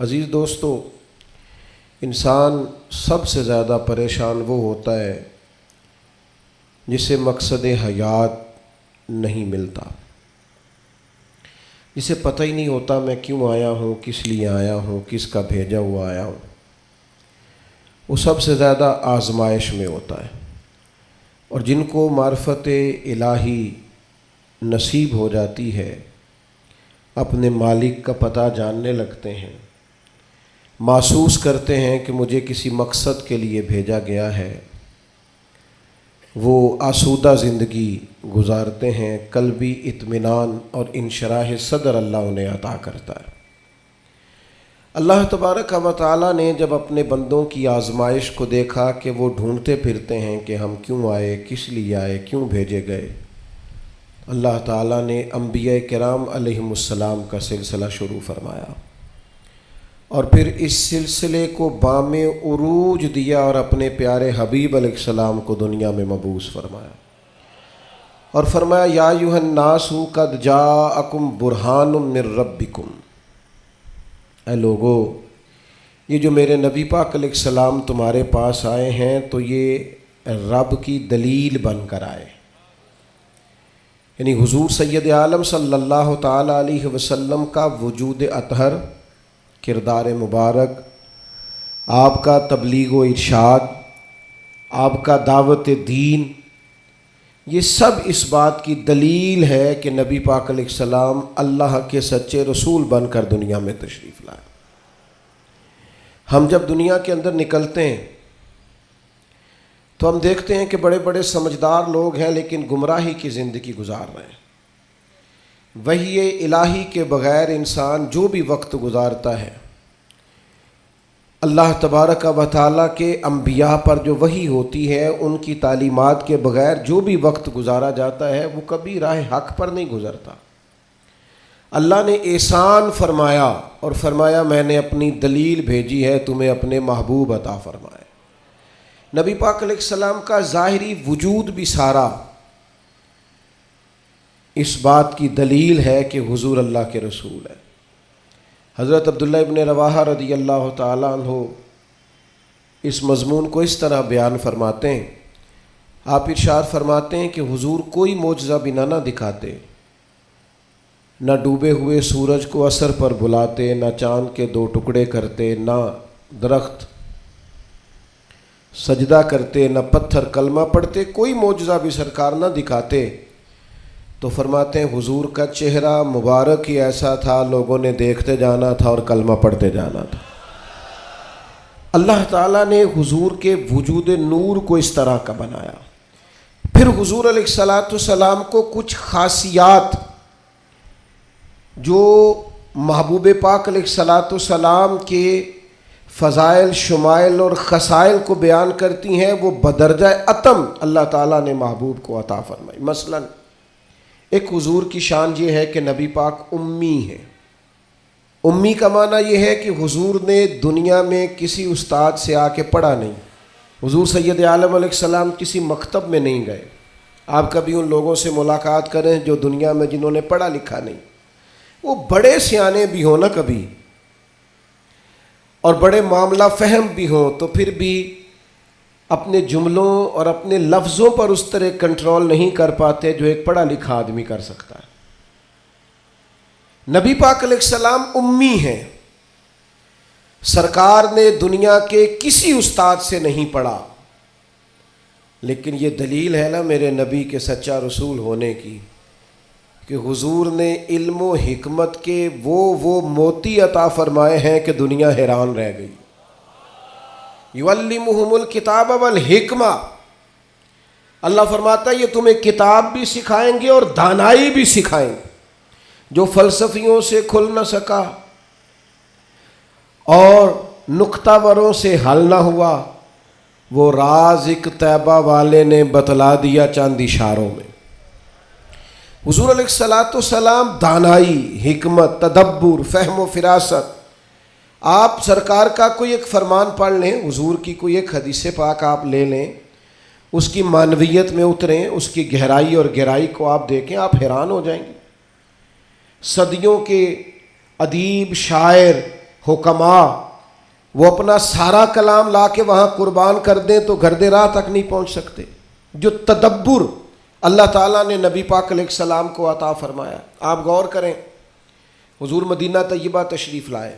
عزیز دوستو، انسان سب سے زیادہ پریشان وہ ہوتا ہے جسے مقصد حیات نہیں ملتا، جسے پتہ ہی نہیں ہوتا میں کیوں آیا ہوں، کس لیے آیا ہوں، کس کا بھیجا ہوا آیا ہوں۔ وہ سب سے زیادہ آزمائش میں ہوتا ہے، اور جن کو معرفت الہی نصیب ہو جاتی ہے اپنے مالک کا پتہ جاننے لگتے ہیں، محسوس کرتے ہیں کہ مجھے کسی مقصد کے لیے بھیجا گیا ہے، وہ آسودہ زندگی گزارتے ہیں، قلبی اطمینان اور انشراح صدر اللہ انہیں عطا کرتا ہے۔ اللہ تبارک و تعالیٰ نے جب اپنے بندوں کی آزمائش کو دیکھا کہ وہ ڈھونڈتے پھرتے ہیں کہ ہم کیوں آئے، کس لیے آئے، کیوں بھیجے گئے، اللہ تعالیٰ نے انبیاء کرام علیہم السلام کا سلسلہ شروع فرمایا، اور پھر اس سلسلے کو بام عروج دیا اور اپنے پیارے حبیب علیہ السلام کو دنیا میں مبعوث فرمایا، اور فرمایا یا ایھا الناس قد جاءکم برہان من ربکم، اے لوگو یہ جو میرے نبی پاک علیہ السلام تمہارے پاس آئے ہیں تو یہ رب کی دلیل بن کر آئے، یعنی حضور سید عالم صلی اللہ تعالی علیہ وسلم کا وجود اطہر، کردار مبارک، آپ کا تبلیغ و ارشاد، آپ کا دعوت دین، یہ سب اس بات کی دلیل ہے کہ نبی پاک علیہ السلام اللہ کے سچے رسول بن کر دنیا میں تشریف لائے۔ ہم جب دنیا کے اندر نکلتے ہیں تو ہم دیکھتے ہیں کہ بڑے بڑے سمجھدار لوگ ہیں لیکن گمراہی کی زندگی گزار رہے ہیں۔ وحی الہی کے بغیر انسان جو بھی وقت گزارتا ہے، اللہ تبارک و تعالیٰ کے انبیاء پر جو وحی ہوتی ہے ان کی تعلیمات کے بغیر جو بھی وقت گزارا جاتا ہے وہ کبھی راہ حق پر نہیں گزرتا۔ اللہ نے احسان فرمایا اور فرمایا میں نے اپنی دلیل بھیجی ہے، تمہیں اپنے محبوب عطا فرمائے۔ نبی پاک علیہ السلام کا ظاہری وجود بھی سارا اس بات کی دلیل ہے کہ حضور اللہ کے رسول ہے۔ حضرت عبداللہ ابن رواحہ رضی اللہ تعالیٰ عنہ اس مضمون کو اس طرح بیان فرماتے ہیں، آپ ارشاد فرماتے ہیں کہ حضور کوئی معجزہ بھی نہ دکھاتے، نہ ڈوبے ہوئے سورج کو عصر پر بلاتے، نہ چاند کے 2 ٹکڑے کرتے، نہ درخت سجدہ کرتے، نہ پتھر کلمہ پڑھتے، کوئی معجزہ بھی سرکار نہ دکھاتے، تو فرماتے ہیں حضور کا چہرہ مبارک ہی ایسا تھا لوگوں نے دیکھتے جانا تھا اور کلمہ پڑھتے جانا تھا۔ اللہ تعالیٰ نے حضور کے وجود نور کو اس طرح کا بنایا۔ پھر حضور علیہ السلام کو کچھ خاصیات جو محبوب پاک علیہ السلام کے فضائل، شمائل اور خصائل کو بیان کرتی ہیں، وہ بدرجہ اتم اللہ تعالیٰ نے محبوب کو عطا فرمائی۔ مثلا ایک حضور کی شان یہ ہے کہ نبی پاک امی ہے۔ امی کا معنی یہ ہے کہ حضور نے دنیا میں کسی استاد سے آ کے پڑھا نہیں، حضور سید عالم علیہ السلام کسی مکتب میں نہیں گئے۔ آپ کبھی ان لوگوں سے ملاقات کریں جو دنیا میں جنہوں نے پڑھا لکھا نہیں، وہ بڑے سیانے بھی ہوں نا کبھی، اور بڑے معاملہ فہم بھی ہوں، تو پھر بھی اپنے جملوں اور اپنے لفظوں پر اس طرح کنٹرول نہیں کر پاتے جو ایک پڑھا لکھا آدمی کر سکتا ہے۔ نبی پاک علیہ السلام امی ہیں، سرکار نے دنیا کے کسی استاد سے نہیں پڑھا، لیکن یہ دلیل ہے نا میرے نبی کے سچا رسول ہونے کی کہ حضور نے علم و حکمت کے وہ موتی عطا فرمائے ہیں کہ دنیا حیران رہ گئی۔ یعلمہم الکتاب والحکمہ، اللہ فرماتا ہے یہ تمہیں کتاب بھی سکھائیں گے اور دانائی بھی سکھائیں گے۔ جو فلسفیوں سے کھل نہ سکا اور نکتہ وروں سے حل نہ ہوا، وہ راز ایک طیبہ والے نے بتلا دیا چند اشاروں میں۔ حضور علیہ السلام دانائی، حکمت، تدبر، فہم و فراست۔ آپ سرکار کا کوئی ایک فرمان پڑھ لیں، حضور کی کوئی ایک حدیث پاک آپ لے لیں، اس کی معنویت میں اتریں، اس کی گہرائی اور گہرائی کو آپ دیکھیں، آپ حیران ہو جائیں گے۔ صدیوں کے ادیب، شاعر، حکما وہ اپنا سارا کلام لا کے وہاں قربان کر دیں تو گرد راہ تک نہیں پہنچ سکتے. جو تدبر اللہ تعالیٰ نے نبی پاک علیہ السلام کو عطا فرمایا. آپ غور کریں, حضور مدینہ طیبہ تشریف لائے.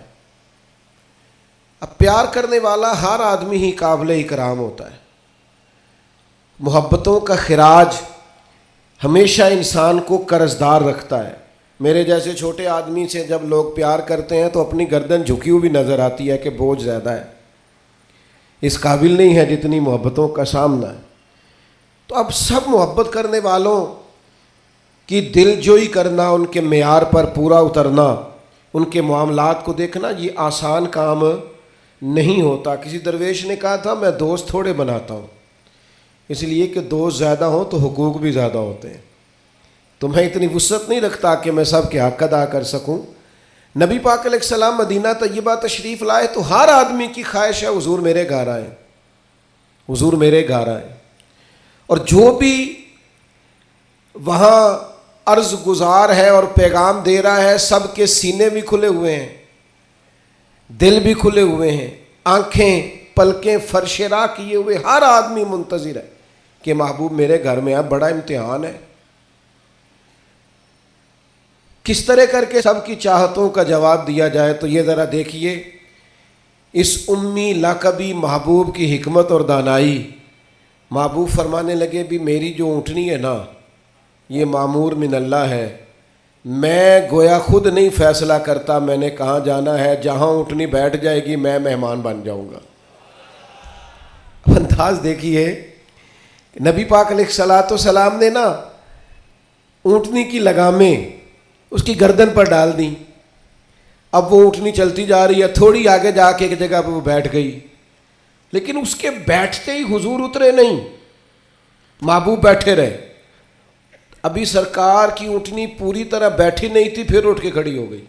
اب پیار کرنے والا ہر آدمی ہی قابل اکرام ہوتا ہے. محبتوں کا خراج ہمیشہ انسان کو قرضدار رکھتا ہے. میرے جیسے چھوٹے آدمی سے جب لوگ پیار کرتے ہیں تو اپنی گردن جھکی ہوئی نظر آتی ہے کہ بوجھ زیادہ ہے, اس قابل نہیں ہے جتنی محبتوں کا سامنا ہے. تو اب سب محبت کرنے والوں کی دل جوئی کرنا, ان کے معیار پر پورا اترنا, ان کے معاملات کو دیکھنا, یہ آسان کام نہیں ہوتا. کسی درویش نے کہا تھا میں دوست تھوڑے بناتا ہوں, اس لیے کہ دوست زیادہ ہوں تو حقوق بھی زیادہ ہوتے ہیں, تو میں اتنی وسعت نہیں رکھتا کہ میں سب کے حق ادا کر سکوں. نبی پاک علیہ السلام مدینہ طیبہ تشریف لائے تو ہر آدمی کی خواہش ہے حضور میرے گھر آئیں, حضور میرے گھر آئیں. اور جو بھی وہاں عرض گزار ہے اور پیغام دے رہا ہے, سب کے سینے بھی کھلے ہوئے ہیں, دل بھی کھلے ہوئے ہیں, آنکھیں پلکیں فرش راہ کیے ہوئے, ہر آدمی منتظر ہے کہ محبوب میرے گھر میں آ. بڑا امتحان ہے, کس طرح کر کے سب کی چاہتوں کا جواب دیا جائے. تو یہ ذرا دیکھیے اس امی لقبی محبوب کی حکمت اور دانائی. محبوب فرمانے لگے بھی میری جو اونٹنی ہے نا یہ معمور من اللہ ہے, میں گویا خود نہیں فیصلہ کرتا میں نے کہاں جانا ہے, جہاں اونٹنی بیٹھ جائے گی میں مہمان بن جاؤں گا. انداز دیکھیے, نبی پاک علیہ الصلوۃ والسلام نے نا اونٹنی کی لگامیں اس کی گردن پر ڈال دیں. اب وہ اونٹنی چلتی جا رہی ہے, تھوڑی آگے جا کے ایک جگہ پہ وہ بیٹھ گئی, لیکن اس کے بیٹھتے ہی حضور اترے نہیں, محبوب بیٹھے رہے. ابھی سرکار کی اونٹنی پوری طرح بیٹھی نہیں تھی, پھر اٹھ کے کھڑی ہو گئی,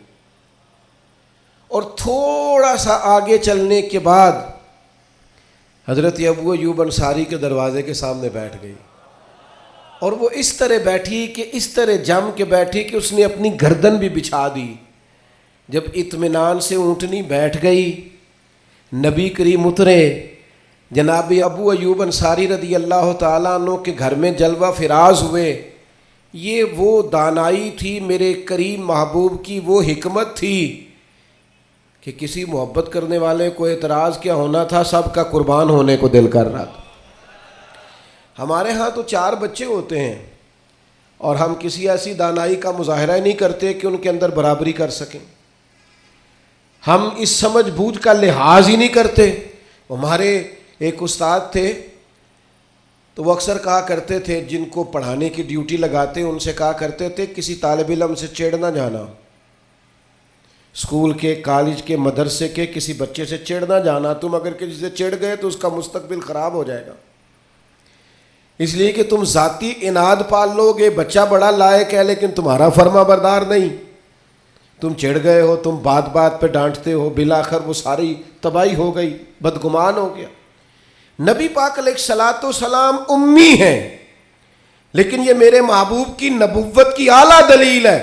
اور تھوڑا سا آگے چلنے کے بعد حضرت ابو ایوب انصاری کے دروازے کے سامنے بیٹھ گئی. اور وہ اس طرح بیٹھی کہ اس طرح جم کے بیٹھی کہ اس نے اپنی گردن بھی بچھا دی. جب اطمینان سے اونٹنی بیٹھ گئی, نبی کریم اترے, جناب ابو ایوب انصاری رضی اللہ تعالیٰ عنہ کے گھر میں جلوہ فراز ہوئے. یہ وہ دانائی تھی میرے کریم محبوب کی, وہ حکمت تھی کہ کسی محبت کرنے والے کو اعتراض کیا ہونا تھا, سب کا قربان ہونے کو دل کر رہا تھا. ہمارے ہاں تو 4 بچے ہوتے ہیں اور ہم کسی ایسی دانائی کا مظاہرہ نہیں کرتے کہ ان کے اندر برابری کر سکیں. ہم اس سمجھ بوجھ کا لحاظ ہی نہیں کرتے. ہمارے ایک استاد تھے تو وہ اکثر کہا کرتے تھے, جن کو پڑھانے کی ڈیوٹی لگاتے ان سے کہا کرتے تھے کسی طالب علم سے چڑ نہ جانا, اسکول کے, کالج کے, مدرسے کے کسی بچے سے چڑ نہ جانا. تم اگر کسی سے چڑ گئے تو اس کا مستقبل خراب ہو جائے گا, اس لیے کہ تم ذاتی اناد پال لو گے. بچہ بڑا لائق ہے لیکن تمہارا فرما بردار نہیں, تم چڑ گئے ہو, تم بات بات پہ ڈانٹتے ہو, بالآخر وہ ساری تباہی ہو گئی, بدگمان ہو گیا. نبی پاک علیہ الصلوۃ والسلام امی ہیں, لیکن یہ میرے محبوب کی نبوت کی اعلیٰ دلیل ہے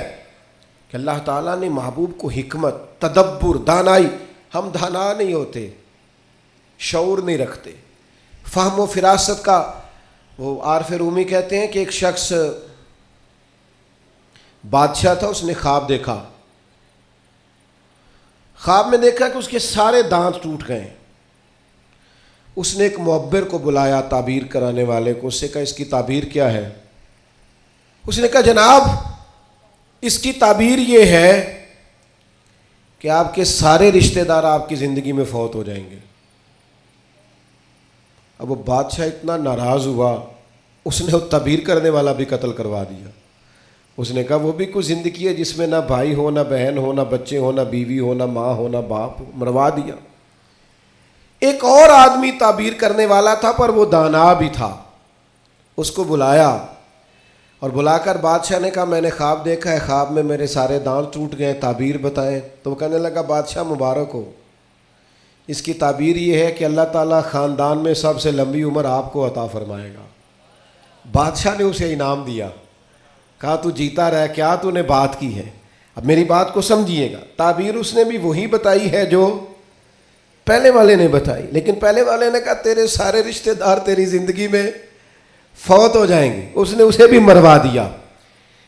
کہ اللہ تعالیٰ نے محبوب کو حکمت, تدبر, دانائی. ہم دانا نہیں ہوتے, شعور نہیں رکھتے, فہم و فراست کا. وہ عارف رومی کہتے ہیں کہ ایک شخص بادشاہ تھا, اس نے خواب دیکھا. خواب میں دیکھا کہ اس کے سارے دانت ٹوٹ گئے. اس نے ایک معبر کو بلایا, تعبیر کرانے والے کو. اس سے کہا اس کی تعبیر کیا ہے؟ اس نے کہا جناب اس کی تعبیر یہ ہے کہ آپ کے سارے رشتہ دار آپ کی زندگی میں فوت ہو جائیں گے. اب وہ بادشاہ اتنا ناراض ہوا, اس نے وہ تعبیر کرنے والا بھی قتل کروا دیا. اس نے کہا وہ بھی کوئی زندگی ہے جس میں نہ بھائی ہو, نہ بہن ہو, نہ بچے ہو, نہ بیوی ہو, نہ ماں ہو, نہ باپ ہو, مروا دیا. ایک اور آدمی تعبیر کرنے والا تھا پر وہ دانا بھی تھا, اس کو بلایا اور بلا کر بادشاہ نے کہا میں نے خواب دیکھا ہے, خواب میں میرے سارے دانت ٹوٹ گئے, تعبیر بتائیں. تو وہ کہنے لگا بادشاہ مبارک ہو, اس کی تعبیر یہ ہے کہ اللہ تعالیٰ خاندان میں سب سے لمبی عمر آپ کو عطا فرمائے گا. بادشاہ نے اسے انعام دیا, کہا تو جیتا رہ, کیا تو نے بات کی ہے. اب میری بات کو سمجھیے گا، تعبیر اس نے بھی وہی بتائی ہے جو پہلے والے نے بتائی، لیکن پہلے والے نے کہا تیرے سارے رشتہ دار تیری زندگی میں فوت ہو جائیں گے، اس نے اسے بھی مروا دیا۔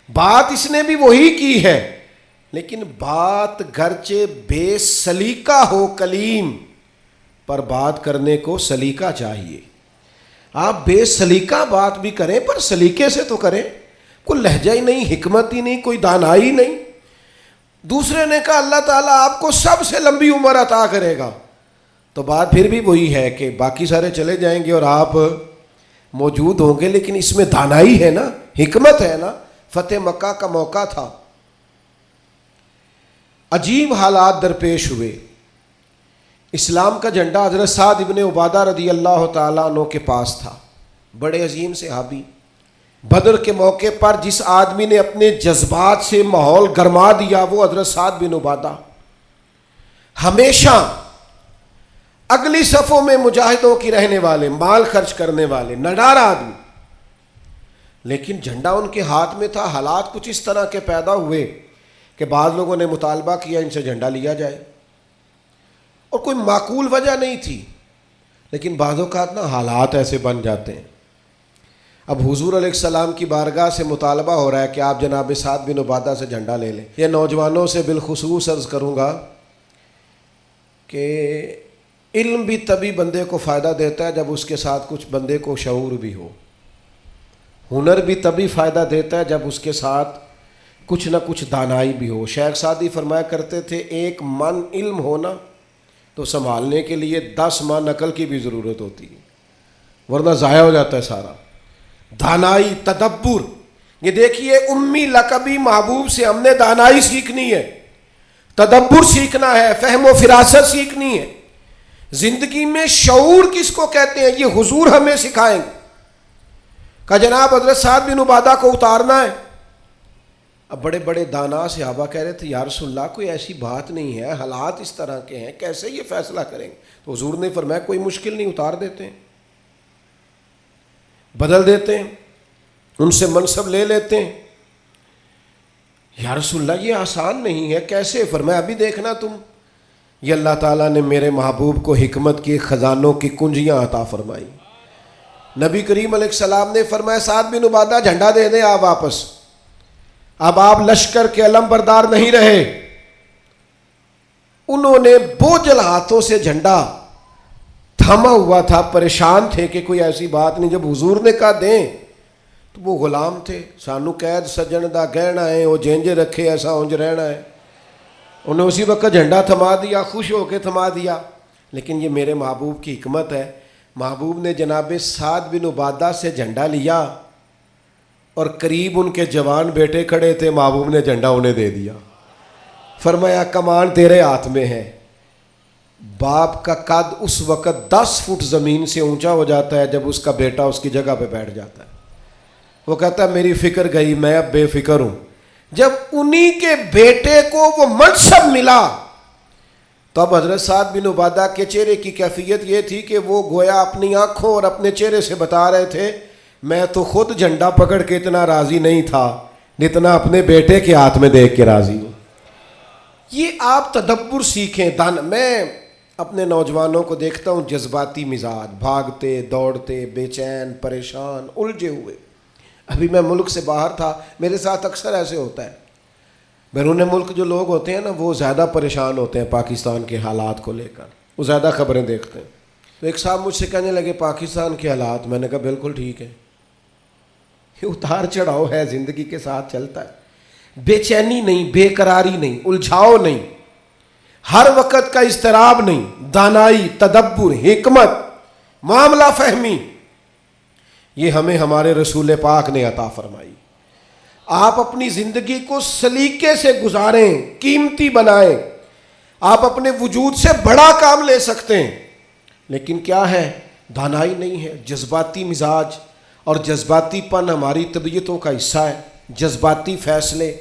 بات اس نے بھی وہی کی ہے، لیکن بات گرچہ بے سلیقہ ہو کلیم، پر بات کرنے کو سلیقہ چاہیے۔ آپ بے سلیقہ بات بھی کریں پر سلیقے سے تو کریں، کوئی لہجہ ہی نہیں، حکمت ہی نہیں، کوئی دانائی نہیں۔ دوسرے نے کہا اللہ تعالیٰ آپ کو سب سے لمبی عمر عطا کرے گا، تو بات پھر بھی وہی ہے کہ باقی سارے چلے جائیں گے اور آپ موجود ہوں گے، لیکن اس میں دانائی ہے نا، حکمت ہے نا۔ فتح مکہ کا موقع تھا، عجیب حالات درپیش ہوئے۔ اسلام کا جھنڈا حضرت سعد ابن عبادہ رضی اللہ تعالیٰ عنہ کے پاس تھا، بڑے عظیم صحابی۔ بدر کے موقع پر جس آدمی نے اپنے جذبات سے ماحول گرما دیا وہ حضرت سعد بن عبادہ، ہمیشہ اگلی صفوں میں مجاہدوں کی رہنے والے، مال خرچ کرنے والے، نڈار آدمی، لیکن جھنڈا ان کے ہاتھ میں تھا۔ حالات کچھ اس طرح کے پیدا ہوئے کہ بعض لوگوں نے مطالبہ کیا ان سے جھنڈا لیا جائے، اور کوئی معقول وجہ نہیں تھی، لیکن بعض اوقات نا حالات ایسے بن جاتے ہیں۔ اب حضور علیہ السلام کی بارگاہ سے مطالبہ ہو رہا ہے کہ آپ جناب سعد بن عبادہ سے جھنڈا لے لیں۔ یہ نوجوانوں سے بالخصوص عرض کروں گا کہ علم بھی تبھی بندے کو فائدہ دیتا ہے جب اس کے ساتھ کچھ بندے کو شعور بھی ہو، ہنر بھی تبھی فائدہ دیتا ہے جب اس کے ساتھ کچھ نہ کچھ دانائی بھی ہو۔ شیخ سعدی فرمایا کرتے تھے ایک من علم ہونا تو سنبھالنے کے لیے 10 من عقل کی بھی ضرورت ہوتی ہے، ورنہ ضائع ہو جاتا ہے سارا۔ دانائی، تدبر، یہ دیکھیے امی لقبی محبوب سے ہم نے دانائی سیکھنی ہے، تدبر سیکھنا ہے، فہم و فراست سیکھنی ہے۔ زندگی میں شعور کس کو کہتے ہیں یہ حضور ہمیں سکھائیں گے۔ کہ جناب حضرت سعد بن عبادہ کو اتارنا ہے۔ اب بڑے بڑے دانا صحابہ کہہ رہے تھے یا رسول اللہ کوئی ایسی بات نہیں ہے، حالات اس طرح کے ہیں، کیسے یہ فیصلہ کریں گے؟ تو حضور نے فرمایا کوئی مشکل نہیں، اتار دیتے ہیں، بدل دیتے ہیں، ان سے منصب لے لیتے ہیں۔ یا رسول اللہ یہ آسان نہیں ہے، کیسے؟ فرمایا ابھی دیکھنا تم، یہ اللہ تعالیٰ نے میرے محبوب کو حکمت کی خزانوں کی کنجیاں عطا فرمائی۔ نبی کریم علیہ السلام نے فرمایا سعد بن عبادہ جھنڈا دے دیں آپ واپس، اب آپ لشکر کے علم بردار نہیں رہے۔ انہوں نے بوجھل ہاتھوں سے جھنڈا تھاما ہوا تھا، پریشان تھے کہ کوئی ایسی بات نہیں۔ جب حضور نے کہا دیں تو وہ غلام تھے، سانو قید سجن دا گہنا ہے، وہ جینجے رکھے ایسا اونج رہنا ہے۔ انہیں اسی وقت جھنڈا تھما دیا، خوش ہو کے تھما دیا۔ لیکن یہ میرے محبوب کی حکمت ہے، محبوب نے جناب سعد بن عبادہ سے جھنڈا لیا اور قریب ان کے جوان بیٹے کھڑے تھے، محبوب نے جھنڈا انہیں دے دیا، فرمایا کمان تیرے ہاتھ میں ہے۔ باپ کا قد اس وقت 10 فٹ زمین سے اونچا ہو جاتا ہے جب اس کا بیٹا اس کی جگہ پہ بیٹھ جاتا ہے۔ وہ کہتا ہے میری فکر گئی، میں اب بے فکر ہوں۔ جب انہی کے بیٹے کو وہ منصب ملا تو اب حضرت سعد بن عبادہ کے چہرے کی کیفیت یہ تھی کہ وہ گویا اپنی آنکھوں اور اپنے چہرے سے بتا رہے تھے میں تو خود جھنڈا پکڑ کے اتنا راضی نہیں تھا جتنا اپنے بیٹے کے ہاتھ میں دیکھ کے راضی ہوں۔ یہ آپ تدبر سیکھیں۔ میں اپنے نوجوانوں کو دیکھتا ہوں جذباتی مزاج، بھاگتے دوڑتے، بے چین، پریشان، الجھے ہوئے۔ ابھی میں ملک سے باہر تھا، میرے ساتھ اکثر ایسے ہوتا ہے، بیرون ملک جو لوگ ہوتے ہیں نا وہ زیادہ پریشان ہوتے ہیں پاکستان کے حالات کو لے کر، وہ زیادہ خبریں دیکھتے ہیں۔ تو ایک صاحب مجھ سے کہنے لگے پاکستان کے حالات، میں نے کہا بالکل ٹھیک ہے، یہ اتار چڑھاؤ ہے، زندگی کے ساتھ چلتا ہے، بے چینی نہیں، بے قراری نہیں، الجھاؤ نہیں، ہر وقت کا اضطراب نہیں، دانائی، تدبر، حکمت، معاملہ فہمی، یہ ہمیں ہمارے رسول پاک نے عطا فرمائی۔ آپ اپنی زندگی کو سلیقے سے گزاریں، قیمتی بنائیں۔ آپ اپنے وجود سے بڑا کام لے سکتے ہیں، لیکن کیا ہے؟ دانائی نہیں ہے، جذباتی مزاج، اور جذباتی پن ہماری طبیعتوں کا حصہ ہے۔ جذباتی فیصلے،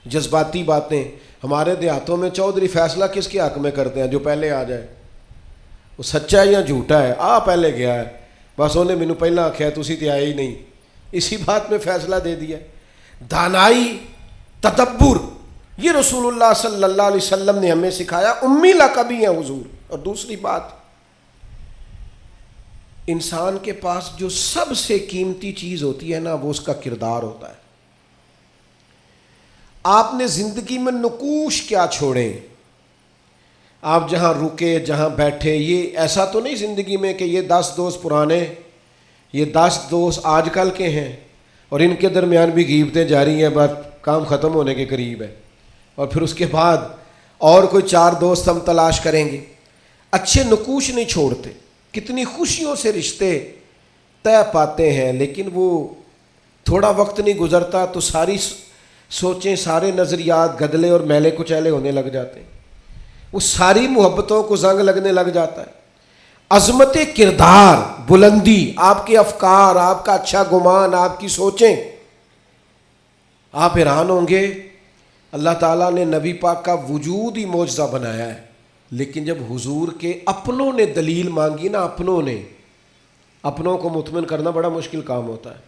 جذباتی باتیں۔ ہمارے دیہاتوں میں چودھری فیصلہ کس کے حق میں کرتے ہیں؟ جو پہلے آ جائے، وہ سچا ہے یا جھوٹا ہے، پہلے گیا ہے، بس انہیں مینوں پہلا آخیا تسی تے آئے ہی نہیں، اسی بات میں فیصلہ دے دیا۔ دانائی، تدبر، یہ رسول اللہ صلی اللہ علیہ وسلم نے ہمیں سکھایا، امی لقبی ہیں حضور۔ اور دوسری بات، انسان کے پاس جو سب سے قیمتی چیز ہوتی ہے نا، وہ اس کا کردار ہوتا ہے۔ آپ نے زندگی میں نقوش کیا چھوڑے، آپ جہاں رکے، جہاں بیٹھے، یہ ایسا تو نہیں زندگی میں کہ یہ 10 دوست پرانے، یہ 10 دوست آج کل کے ہیں اور ان کے درمیان بھی غیبتیں جاری ہیں، بس کام ختم ہونے کے قریب ہے، اور پھر اس کے بعد اور کوئی 4 دوست ہم تلاش کریں گے۔ اچھے نقوش نہیں چھوڑتے، کتنی خوشیوں سے رشتے طے پاتے ہیں، لیکن وہ تھوڑا وقت نہیں گزرتا تو ساری سوچیں، سارے نظریات گدلے اور میلے کچیلے ہونے لگ جاتے ہیں، وہ ساری محبتوں کو زنگ لگنے لگ جاتا ہے۔ عظمت کردار، بلندی، آپ کے افکار، آپ کا اچھا گمان، آپ کی سوچیں، آپ حیران ہوں گے اللہ تعالیٰ نے نبی پاک کا وجود ہی معجزہ بنایا ہے، لیکن جب حضور کے اپنوں نے دلیل مانگی نا، اپنوں کو مطمئن کرنا بڑا مشکل کام ہوتا ہے۔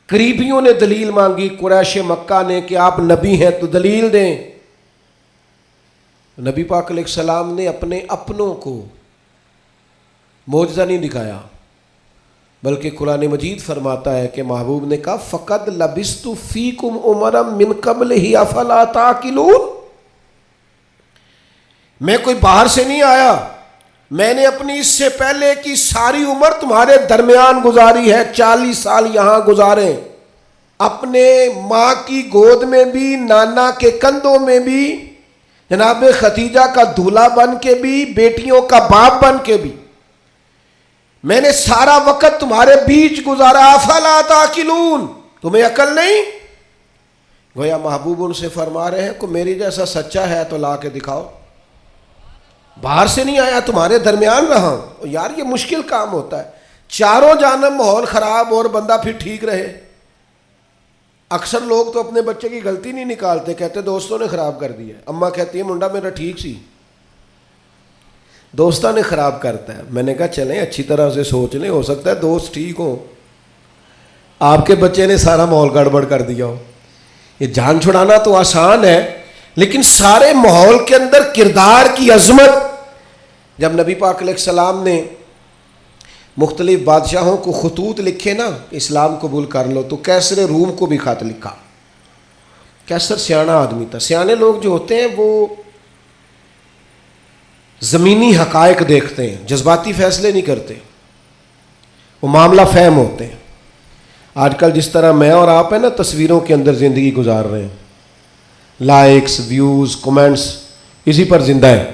قریبیوں نے دلیل مانگی، قریش مکہ نے، کہ آپ نبی ہیں تو دلیل دیں۔ نبی پاک علیہ السلام نے اپنے اپنوں کو معجزہ نہیں دکھایا، بلکہ قرآن مجید فرماتا ہے کہ محبوب نے کہا فَقَدْ لَبِثْتُ فِيكُمْ عُمَرًا مِّن قَبْلِهِ أَفَلَا تَعْقِلُونَ۔ میں کوئی باہر سے نہیں آیا، میں نے اپنی اس سے پہلے کی ساری عمر تمہارے درمیان گزاری ہے، 40 سال یہاں گزارے، اپنے ماں کی گود میں بھی، نانا کے کندھوں میں بھی، جناب ختیجہ کا دولہا بن کے بھی، بیٹیوں کا باپ بن کے بھی، میں نے سارا وقت تمہارے بیچ گزارا۔ افلا تعقلون، تمہیں عقل نہیں؟ گویا محبوب ان سے فرما رہے ہیں کہ میری جیسا سچا ہے تو لا کے دکھاؤ، باہر سے نہیں آیا، تمہارے درمیان رہا ہوں۔ یار یہ مشکل کام ہوتا ہے، چاروں جانب ماحول خراب اور بندہ پھر ٹھیک رہے۔ اکثر لوگ تو اپنے بچے کی غلطی نہیں نکالتے، کہتے دوستوں نے خراب کر دیا، اماں کہتی ہے منڈا میرا ٹھیک سی، دوستہ نے خراب کرتا ہے۔ میں نے کہا چلیں اچھی طرح سے سوچ لیں، ہو سکتا ہے دوست ٹھیک ہو، آپ کے بچے نے سارا ماحول گڑبڑ کر دیا ہو۔ یہ جان چھڑانا تو آسان ہے، لیکن سارے ماحول کے اندر کردار کی عظمت۔ جب نبی پاک علیہ السلام نے مختلف بادشاہوں کو خطوط لکھے نا، اسلام قبول کر لو، تو کیسر روم کو بھی خط لکھا۔ کیسر سیاںہ آدمی تھا۔ سیانے لوگ جو ہوتے ہیں وہ زمینی حقائق دیکھتے ہیں، جذباتی فیصلے نہیں کرتے، وہ معاملہ فہم ہوتے ہیں۔ آج کل جس طرح میں اور آپ ہیں نا تصویروں کے اندر زندگی گزار رہے ہیں، لائکس، ویوز، کومنٹس، اسی پر زندہ ہے۔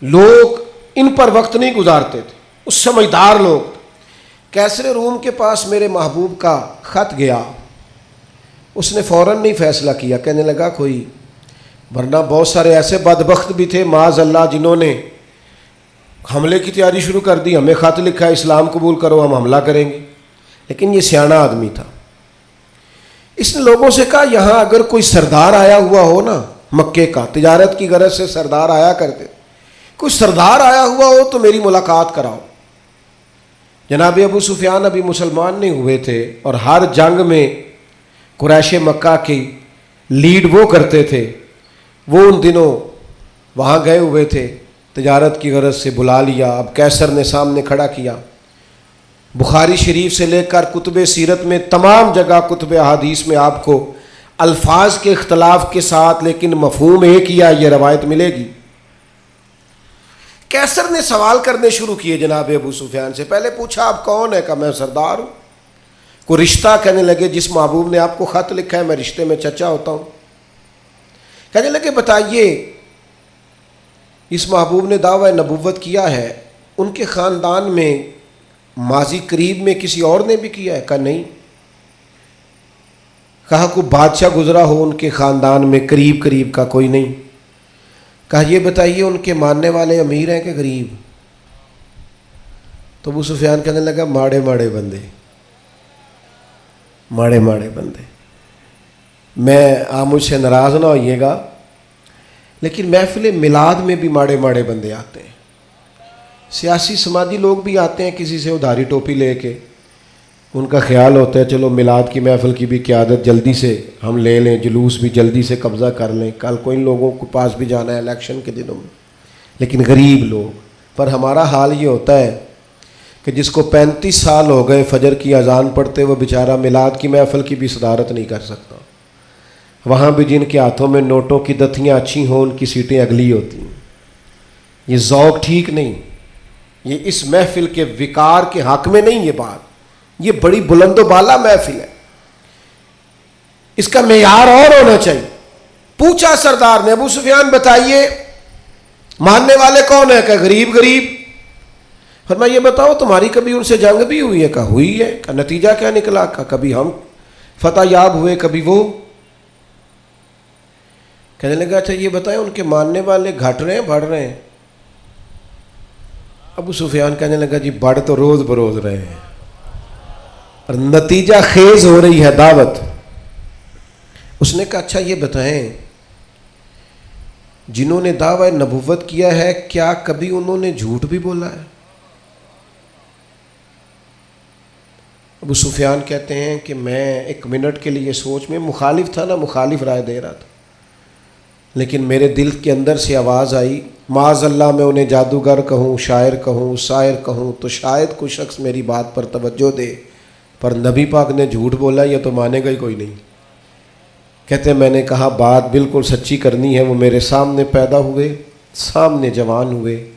لوگ ان پر وقت نہیں گزارتے تھے، اس سمجھدار لوگ۔ کیسر روم کے پاس میرے محبوب کا خط گیا، اس نے فوراً نہیں فیصلہ کیا، کہنے لگا کوئی، ورنہ بہت سارے ایسے بدبخت بھی تھے معاذ اللہ جنہوں نے حملے کی تیاری شروع کر دی، ہمیں خط لکھا ہے اسلام قبول کرو ہم حملہ کریں گے، لیکن یہ سیاںہ آدمی تھا۔ اس نے لوگوں سے کہا یہاں اگر کوئی سردار آیا ہوا ہو نا، مکے کا، تجارت کی غرض سے سردار آیا کرتے، کوئی سردار آیا ہوا ہو تو میری ملاقات کراؤ۔ جناب ابو سفیان ابھی مسلمان نہیں ہوئے تھے، اور ہر جنگ میں قریش مکہ کی لیڈ وہ کرتے تھے، وہ ان دنوں وہاں گئے ہوئے تھے، تجارت کی غرض سے بلا لیا۔ اب کیسر نے سامنے کھڑا کیا، بخاری شریف سے لے کر کتب سیرت میں تمام جگہ، کتب احادیث میں آپ کو الفاظ کے اختلاف کے ساتھ لیکن مفہوم ایک ہی ہے، یہ روایت ملے گی۔ کیسر نے سوال کرنے شروع کیے جناب ابو سفیان سے۔ پہلے پوچھا آپ کون ہے؟ کہا میں سردار ہوں۔ کوئی رشتہ؟ کہنے لگے جس محبوب نے آپ کو خط لکھا ہے میں رشتے میں چچا ہوتا ہوں۔ کہنے لگے بتائیے، اس محبوب نے دعویٰ نبوت کیا ہے، ان کے خاندان میں ماضی قریب میں کسی اور نے بھی کیا ہے؟ کہا نہیں۔ کہا کوئی بادشاہ گزرا ہو ان کے خاندان میں قریب کا؟ کوئی نہیں۔ کہا یہ بتائیے ان کے ماننے والے امیر ہیں کہ غریب؟ تو ابو سفیان کہنے لگا ماڑے ماڑے بندے، ماڑے ماڑے بندے۔ میں آپ مجھ سے ناراض نہ ہوئیے گا، لیکن محفل میلاد میں بھی ماڑے ماڑے بندے آتے ہیں، سیاسی سماجی لوگ بھی آتے ہیں کسی سے ادھاری ٹوپی لے کے، ان کا خیال ہوتا ہے چلو میلاد کی محفل کی بھی قیادت جلدی سے ہم لے لیں، جلوس بھی جلدی سے قبضہ کر لیں، کل کو ان لوگوں کے پاس بھی جانا ہے الیکشن کے دنوں میں۔ لیکن غریب لوگ، پر ہمارا حال یہ ہوتا ہے کہ جس کو 35 سال ہو گئے فجر کی اذان پڑھتے، وہ بیچارہ میلاد کی محفل کی بھی صدارت نہیں کر سکتا۔ وہاں بھی جن کے ہاتھوں میں نوٹوں کی دتیاں اچھی ہوں ان کی سیٹیں اگلی ہوتی ہیں۔ یہ ذوق ٹھیک نہیں، یہ اس محفل کے وقار کے حق میں نہیں۔ یہ بات، یہ بڑی بلند و بالا محفل ہے، اس کا معیار اور ہونا چاہیے۔ پوچھا سردار نے، ابو سفیان بتائیے ماننے والے کون ہیں؟ کہ غریب غریب۔ فرمایا یہ بتاؤ تمہاری کبھی ان سے جنگ بھی ہوئی ہے؟ کہ ہوئی ہے۔ کہ نتیجہ کیا نکلا؟ کہ کبھی ہم فتح یاب ہوئے کبھی وہ۔ کہنے لگا اچھا یہ بتائیں ان کے ماننے والے گھٹ رہے ہیں بڑھ رہے ہیں؟ ابو سفیان کہنے لگا جی بڑھ تو روز بروز رہے ہیں، اور نتیجہ خیز ہو رہی ہے دعوت۔ اس نے کہا اچھا یہ بتائیں جنہوں نے دعوی نبوت کیا ہے کیا کبھی انہوں نے جھوٹ بھی بولا ہے؟ ابو سفیان کہتے ہیں کہ میں ایک منٹ کے لیے سوچ میں مخالف تھا نا، مخالف رائے دے رہا تھا، لیکن میرے دل کے اندر سے آواز آئی معاذ اللہ میں انہیں جادوگر کہوں، شاعر کہوں، شاعر کہوں تو شاید کوئی شخص میری بات پر توجہ دے، پر نبی پاک نے جھوٹ بولا یہ تو مانے گا ہی کوئی نہیں۔ کہتے ہیں میں نے کہا بات بالکل سچی کرنی ہے۔ وہ میرے سامنے پیدا ہوئے، سامنے جوان ہوئے،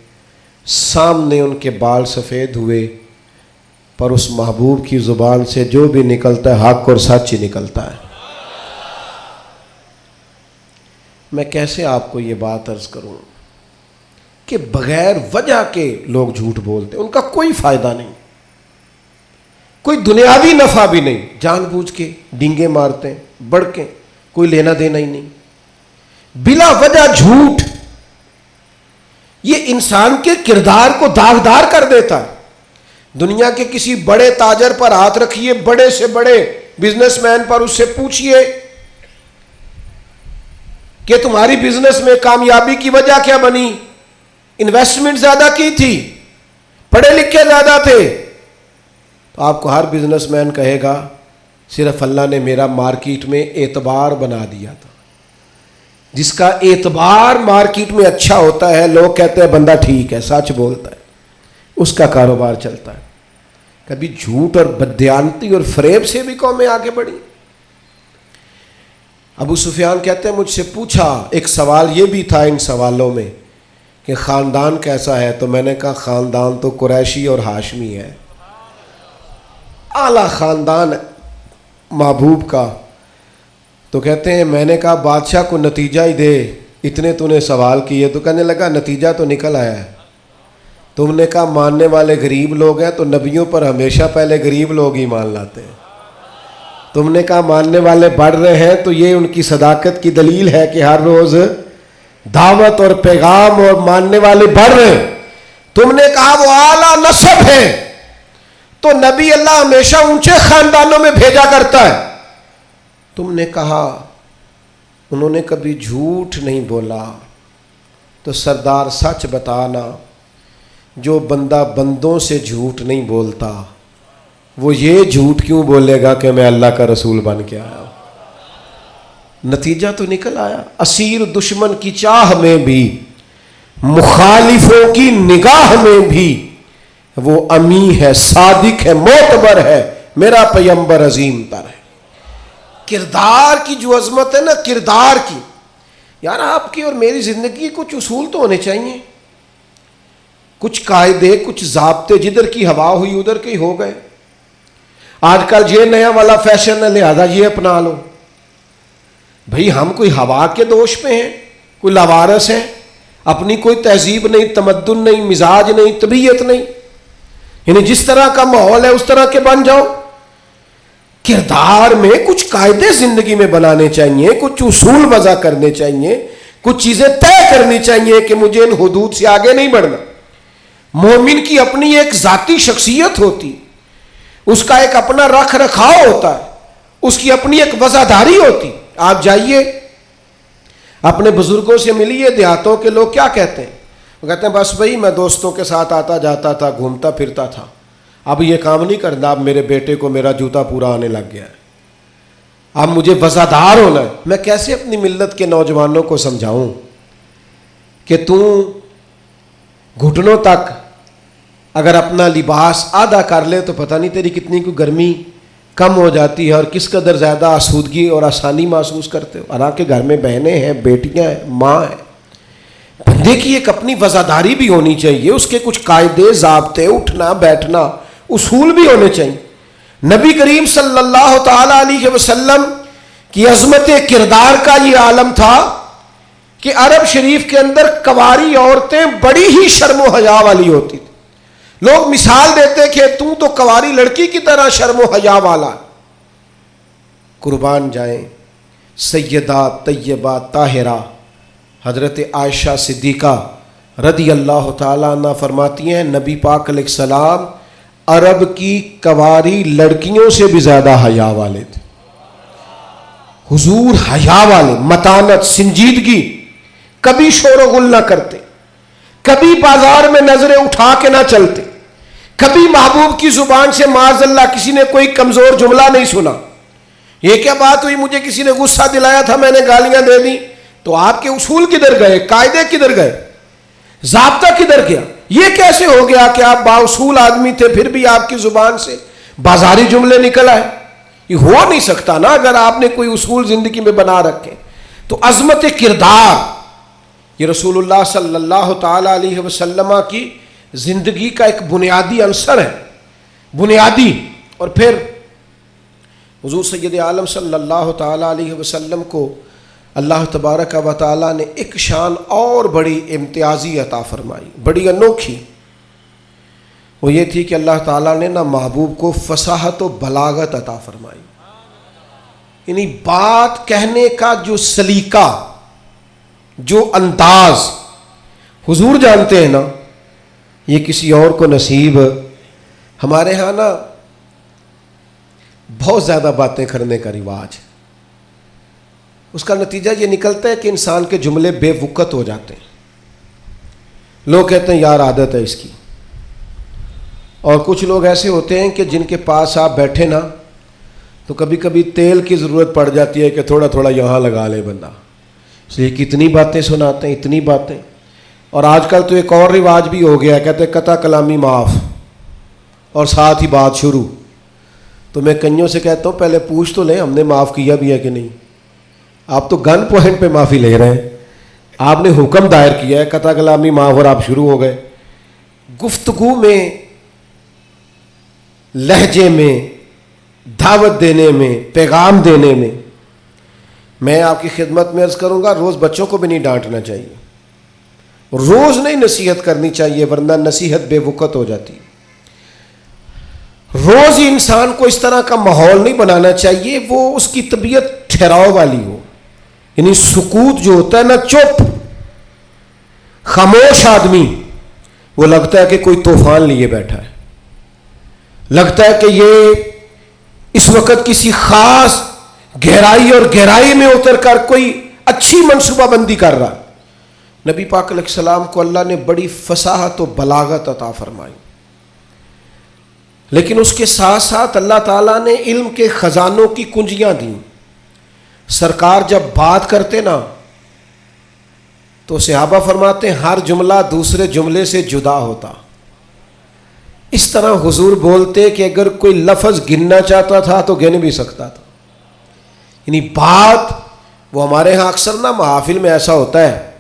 سامنے ان کے بال سفید ہوئے، پر اس محبوب کی زبان سے جو بھی نکلتا ہے حق اور سچ ہی نکلتا ہے۔ میں کیسے آپ کو یہ بات عرض کروں کہ بغیر وجہ کے لوگ جھوٹ بولتے، ان کا کوئی فائدہ نہیں، کوئی دنیاوی نفع بھی نہیں، جان بوجھ کے ڈینگے مارتے ہیں، بڑھ کے کوئی لینا دینا ہی نہیں، بلا وجہ جھوٹ۔ یہ انسان کے کردار کو داغدار کر دیتا ہے۔ دنیا کے کسی بڑے تاجر پر ہاتھ رکھیے، بڑے سے بڑے بزنس مین پر، اس سے پوچھئے کہ تمہاری بزنس میں کامیابی کی وجہ کیا بنی؟ انویسٹمنٹ زیادہ کی تھی، پڑھے لکھے زیادہ تھے؟ تو آپ کو ہر بزنس مین کہے گا صرف اللہ نے میرا مارکیٹ میں اعتبار بنا دیا تھا۔ جس کا اعتبار مارکیٹ میں اچھا ہوتا ہے، لوگ کہتے ہیں بندہ ٹھیک ہے، سچ بولتا ہے، اس کا کاروبار چلتا ہے۔ کبھی جھوٹ اور بددیانتی اور فریب سے بھی قومیں آگے بڑھی۔ ابو سفیان کہتے ہیں مجھ سے پوچھا، ایک سوال یہ بھی تھا ان سوالوں میں کہ خاندان کیسا ہے؟ تو میں نے کہا خاندان تو قریشی اور ہاشمی ہے، اعلیٰ خاندان محبوب کا۔ تو کہتے ہیں میں نے کہا بادشاہ کو نتیجہ ہی دے، اتنے تو نے سوال کیے۔ تو کہنے لگا نتیجہ تو نکل آیا ہے۔ تم نے کہا ماننے والے غریب لوگ ہیں، تو نبیوں پر ہمیشہ پہلے غریب لوگ ہی مان لاتے ہیں۔ تم نے کہا ماننے والے بڑھ رہے ہیں، تو یہ ان کی صداقت کی دلیل ہے کہ ہر روز دعوت اور پیغام اور ماننے والے بڑھ رہے ہیں۔ تم نے کہا وہ اعلیٰ نسب ہے، تو نبی اللہ ہمیشہ اونچے خاندانوں میں بھیجا کرتا ہے۔ تم نے کہا انہوں نے کبھی جھوٹ نہیں بولا، تو سردار سچ بتانا، جو بندہ بندوں سے جھوٹ نہیں بولتا وہ یہ جھوٹ کیوں بولے گا کہ میں اللہ کا رسول بن کے آیا ہوں؟ نتیجہ تو نکل آیا۔ اسیر دشمن کی چاہ میں بھی، مخالفوں کی نگاہ میں بھی وہ امی ہے، صادق ہے، معتبر ہے، میرا پیغمبر عظیم تر ہے۔ کردار کی جو عظمت ہے نا، کردار کی، یار آپ کی اور میری زندگی کچھ اصول تو ہونے چاہیے، کچھ قاعدے، کچھ ضابطے، جدھر کی ہوا ہوئی ادھر کے ہی ہو گئے۔ آج کل یہ نیا والا فیشن ہے لہذا یہ اپنا لو۔ بھئی ہم کوئی ہوا کے دوش پہ ہیں، کوئی لاوارث ہیں، اپنی کوئی تہذیب نہیں، تمدن نہیں، مزاج نہیں، طبیعت نہیں، یعنی جس طرح کا ماحول ہے اس طرح کے بن جاؤ۔ کردار میں کچھ قاعدے زندگی میں بنانے چاہیے، کچھ اصول وضع کرنے چاہیے، کچھ چیزیں طے کرنی چاہیے کہ مجھے ان حدود سے آگے نہیں بڑھنا۔ مومن کی اپنی ایک ذاتی شخصیت ہوتی، اس کا ایک اپنا رکھ رکھاؤ ہوتا ہے، اس کی اپنی ایک وفاداری ہوتی۔ آپ جائیے اپنے بزرگوں سے ملیے، دیہاتوں کے لوگ کیا کہتے ہیں؟ وہ کہتے ہیں بس بھائی میں دوستوں کے ساتھ آتا جاتا تھا، گھومتا پھرتا تھا، اب یہ کام نہیں کرنا، اب میرے بیٹے کو میرا جوتا پورا آنے لگ گیا ہے، اب مجھے وفادار ہونا ہے۔ میں کیسے اپنی ملت کے نوجوانوں کو سمجھاؤں کہ تو گھٹنوں تک اگر اپنا لباس آدھا کر لے تو پتہ نہیں تیری کتنی کوئی گرمی کم ہو جاتی ہے اور کس قدر زیادہ آسودگی اور آسانی محسوس کرتے ہو۔ حالانکہ گھر میں بہنیں ہیں، بیٹیاں ہیں، ماں ہیں۔ بندے کی ایک اپنی وفاداری بھی ہونی چاہیے، اس کے کچھ قاعدے، ضابطے، اٹھنا بیٹھنا، اصول بھی ہونے چاہیے۔ نبی کریم صلی اللہ تعالی علیہ وسلم کی عظمت کردار کا یہ عالم تھا کہ عرب شریف کے اندر کنواری عورتیں بڑی ہی شرم و حیا والی ہوتی تھی۔ لوگ مثال دیتے کہ تو کنواری لڑکی کی طرح شرم و حیا والا۔ قربان جائیں سیدہ طیبہ طاہرہ حضرت عائشہ صدیقہ رضی اللہ تعالیٰ عنہ فرماتی ہیں نبی پاک علیہ السلام عرب کی کنواری لڑکیوں سے بھی زیادہ حیا والے تھے۔ حضور حیا والے، متانت، سنجیدگی، کبھی شور و غل نہ کرتے، کبھی بازار میں نظریں اٹھا کے نہ چلتے، کبھی محبوب کی زبان سے معاذ اللہ کسی نے کوئی کمزور جملہ نہیں سنا۔ یہ کیا بات ہوئی، مجھے کسی نے غصہ دلایا تھا میں نے گالیاں دے دی، تو آپ کے اصول کدھر گئے، قاعدے کدھر گئے، ضابطہ کدھر گیا؟ یہ کیسے ہو گیا کہ آپ بااصول آدمی تھے پھر بھی آپ کی زبان سے بازاری جملے نکل آئے؟ یہ ہو نہیں سکتا نا اگر آپ نے کوئی اصول زندگی میں بنا رکھے۔ تو عظمت کردار یہ رسول اللہ صلی اللہ تعالی علیہ وسلم کی زندگی کا ایک بنیادی عنصر ہے، بنیادی۔ اور پھر حضور سید عالم صلی اللہ تعالی علیہ وسلم کو اللہ تبارک و تعالیٰ نے ایک شان اور بڑی امتیازی عطا فرمائی، بڑی انوکھی۔ وہ یہ تھی کہ اللہ تعالیٰ نے نا محبوب کو فصاحت و بلاغت عطا فرمائی، یعنی بات کہنے کا جو سلیقہ، جو انداز حضور جانتے ہیں نا، یہ کسی اور کو نصیب۔ ہمارے ہاں نا بہت زیادہ باتیں کرنے کا رواج ہے، اس کا نتیجہ یہ نکلتا ہے کہ انسان کے جملے بے وقت ہو جاتے ہیں۔ لوگ کہتے ہیں یار عادت ہے اس کی، اور کچھ لوگ ایسے ہوتے ہیں کہ جن کے پاس آپ بیٹھے نا تو کبھی کبھی تیل کی ضرورت پڑ جاتی ہے کہ تھوڑا تھوڑا یہاں لگا لے بندہ، اس لیے کتنی باتیں سناتے ہیں، اتنی باتیں۔ اور آج کل تو ایک اور رواج بھی ہو گیا ہے، کہتے ہیں قطع کلامی معاف اور ساتھ ہی بات شروع۔ تو میں کئیوں سے کہتا ہوں پہلے پوچھ تو لیں ہم نے معاف کیا بھی ہے کہ نہیں۔ آپ تو گن پوائنٹ پہ معافی لے رہے ہیں، آپ نے حکم دائر کیا ہے قطع کلامی معاف اور آپ شروع ہو گئے۔ گفتگو میں، لہجے میں، دعوت دینے میں، پیغام دینے میں آپ کی خدمت میں عرض کروں گا روز بچوں کو بھی نہیں ڈانٹنا چاہیے، روز نہیں نصیحت کرنی چاہیے ورنہ نصیحت بے وقت ہو جاتی۔ روز ہی انسان کو اس طرح کا ماحول نہیں بنانا چاہیے وہ اس کی طبیعت ٹھہراؤ والی ہو، یعنی سکوت جو ہوتا ہے نا، چپ خاموش آدمی وہ لگتا ہے کہ کوئی طوفان لیے بیٹھا ہے، لگتا ہے کہ یہ اس وقت کسی خاص گہرائی اور گہرائی میں اتر کر کوئی اچھی منصوبہ بندی کر رہا۔ نبی پاک علیہ السلام کو اللہ نے بڑی فصاحت و بلاغت عطا فرمائی، لیکن اس کے ساتھ ساتھ اللہ تعالیٰ نے علم کے خزانوں کی کنجیاں دیں۔ سرکار جب بات کرتے نا تو صحابہ فرماتے ہیں ہر جملہ دوسرے جملے سے جدا ہوتا، اس طرح حضور بولتے کہ اگر کوئی لفظ گننا چاہتا تھا تو گن بھی سکتا تھا۔ یعنی بات وہ ہمارے ہاں اکثر نا محافل میں ایسا ہوتا ہے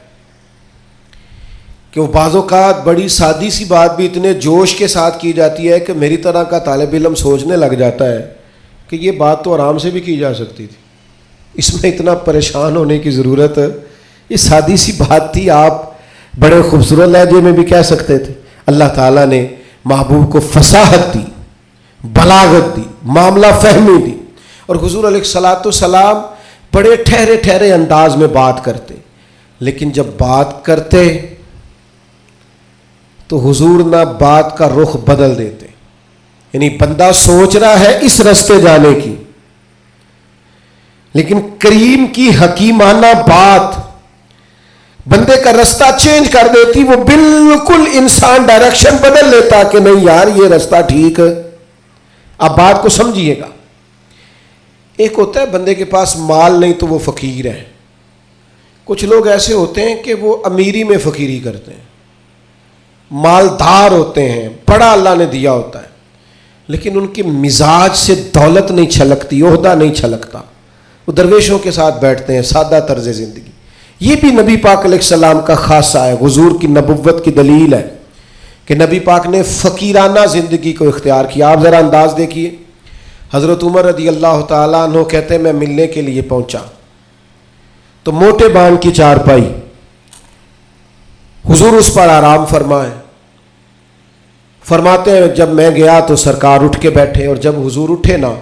کہ وہ بعض اوقات بڑی سادی سی بات بھی اتنے جوش کے ساتھ کی جاتی ہے کہ میری طرح کا طالب علم سوچنے لگ جاتا ہے کہ یہ بات تو آرام سے بھی کی جا سکتی تھی، اس میں اتنا پریشان ہونے کی ضرورت، یہ سادی سی بات تھی، آپ بڑے خوبصورت لہجے میں بھی کہہ سکتے تھے۔ اللہ تعالیٰ نے محبوب کو فصاحت دی، بلاغت دی، معاملہ فہمی دی، اور حضور علیہ الصلاۃ والسلام بڑے ٹھہرے ٹھہرے انداز میں بات کرتے، لیکن جب بات کرتے تو حضور نہ بات کا رخ بدل دیتے، یعنی بندہ سوچ رہا ہے اس رستے جانے کی، لیکن کریم کی حکیمانہ بات بندے کا رستہ چینج کر دیتی، وہ بالکل انسان ڈائریکشن بدل لیتا کہ نہیں یار یہ رستہ ٹھیک ہے۔ اب بات کو سمجھیے گا، ایک ہوتا ہے بندے کے پاس مال نہیں تو وہ فقیر ہے، کچھ لوگ ایسے ہوتے ہیں کہ وہ امیری میں فقیری کرتے ہیں، مالدار ہوتے ہیں، بڑا اللہ نے دیا ہوتا ہے، لیکن ان کے مزاج سے دولت نہیں چھلکتی، عہدہ نہیں چھلکتا، وہ درویشوں کے ساتھ بیٹھتے ہیں، سادہ طرز زندگی۔ یہ بھی نبی پاک علیہ السلام کا خاصہ ہے، حضور کی نبوت کی دلیل ہے کہ نبی پاک نے فقیرانہ زندگی کو اختیار کیا۔ آپ ذرا انداز دیکھیے، حضرت عمر رضی اللہ تعالیٰ عنہ کہتے ہیں میں ملنے کے لیے پہنچا تو موٹے بان کی چارپائی، حضور اس پر آرام فرمائے، فرماتے ہیں جب میں گیا تو سرکار اٹھ کے بیٹھے، اور جب حضور اٹھے نا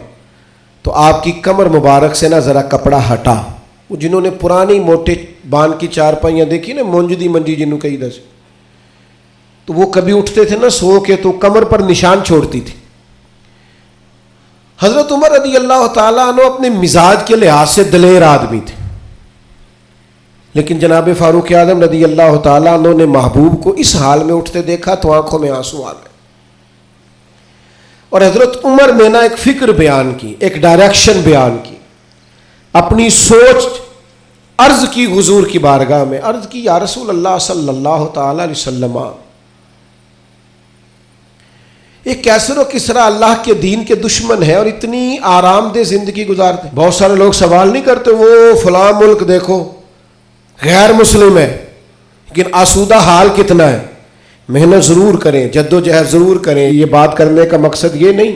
تو آپ کی کمر مبارک سے نا ذرا کپڑا ہٹا۔ وہ جنہوں نے پرانی موٹے بان کی چارپائیاں دیکھی نا، منجدی منجی جنہوں کئی دس، تو وہ کبھی اٹھتے تھے نا سو کے تو کمر پر نشان چھوڑتی تھی۔ حضرت عمر رضی اللہ تعالیٰ عنہ اپنے مزاج کے لحاظ سے دلیر آدمی تھے، لیکن جناب فاروق اعظم رضی اللہ تعالیٰ عنہ نے محبوب کو اس حال میں اٹھتے دیکھا تو آنکھوں میں آنسو آ گئے، اور حضرت عمر نے نا ایک فکر بیان کی، ایک ڈائریکشن بیان کی، اپنی سوچ عرض کی حضور کی بارگاہ میں، عرض کی یا رسول اللہ صلی اللہ تعالی علیہ وسلم، ایک کیسر و کسرا اللہ کے دین کے دشمن ہے اور اتنی آرام دہ زندگی گزارتے۔ بہت سارے لوگ سوال نہیں کرتے وہ فلاں ملک دیکھو غیر مسلم ہے لیکن آسودہ حال کتنا ہے۔ محنت ضرور کریں، جد و جہد ضرور کریں، یہ بات کرنے کا مقصد یہ نہیں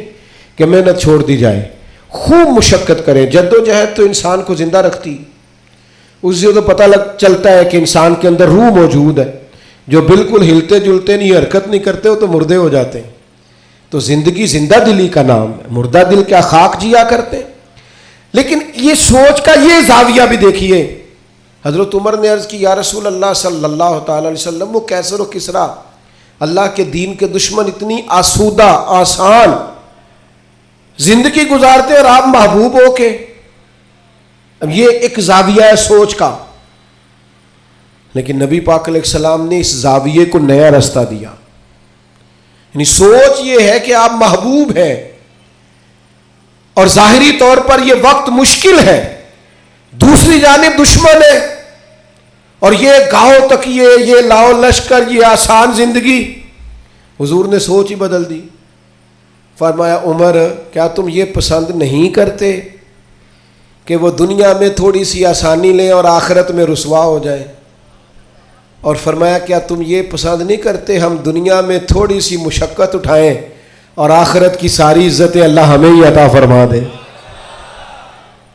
کہ محنت چھوڑ دی جائے، خوب مشقت کریں۔ جد و جہد تو انسان کو زندہ رکھتی، اس سے تو پتہ چلتا ہے کہ انسان کے اندر روح موجود ہے، جو بالکل ہلتے جلتے نہیں، حرکت نہیں کرتے ہو تو مردے ہو جاتے ہیں۔ تو زندگی زندہ دلی کا نام ہے، مردہ دل کیا خاک جیا کرتے ہیں۔ لیکن یہ سوچ کا یہ زاویہ بھی دیکھیے، حضرت عمر نے عرض کی یا رسول اللہ صلی اللہ تعالی علیہ وسلم، وہ کیسر و کسرا اللہ کے دین کے دشمن اتنی آسودہ آسان زندگی گزارتے اور آپ محبوب ہو کے۔ اب یہ ایک زاویہ ہے سوچ کا، لیکن نبی پاک علیہ السلام نے اس زاویے کو نیا رستہ دیا۔ یعنی سوچ یہ ہے کہ آپ محبوب ہیں اور ظاہری طور پر یہ وقت مشکل ہے، دوسری جانب دشمن ہے، اور یہ گاؤں تک یہ لاؤ لشکر، یہ آسان زندگی۔ حضور نے سوچ ہی بدل دی، فرمایا عمر کیا تم یہ پسند نہیں کرتے کہ وہ دنیا میں تھوڑی سی آسانی لیں اور آخرت میں رسوا ہو جائیں؟ اور فرمایا کیا تم یہ پسند نہیں کرتے ہم دنیا میں تھوڑی سی مشقت اٹھائیں اور آخرت کی ساری عزتیں اللہ ہمیں ہی عطا فرما دے؟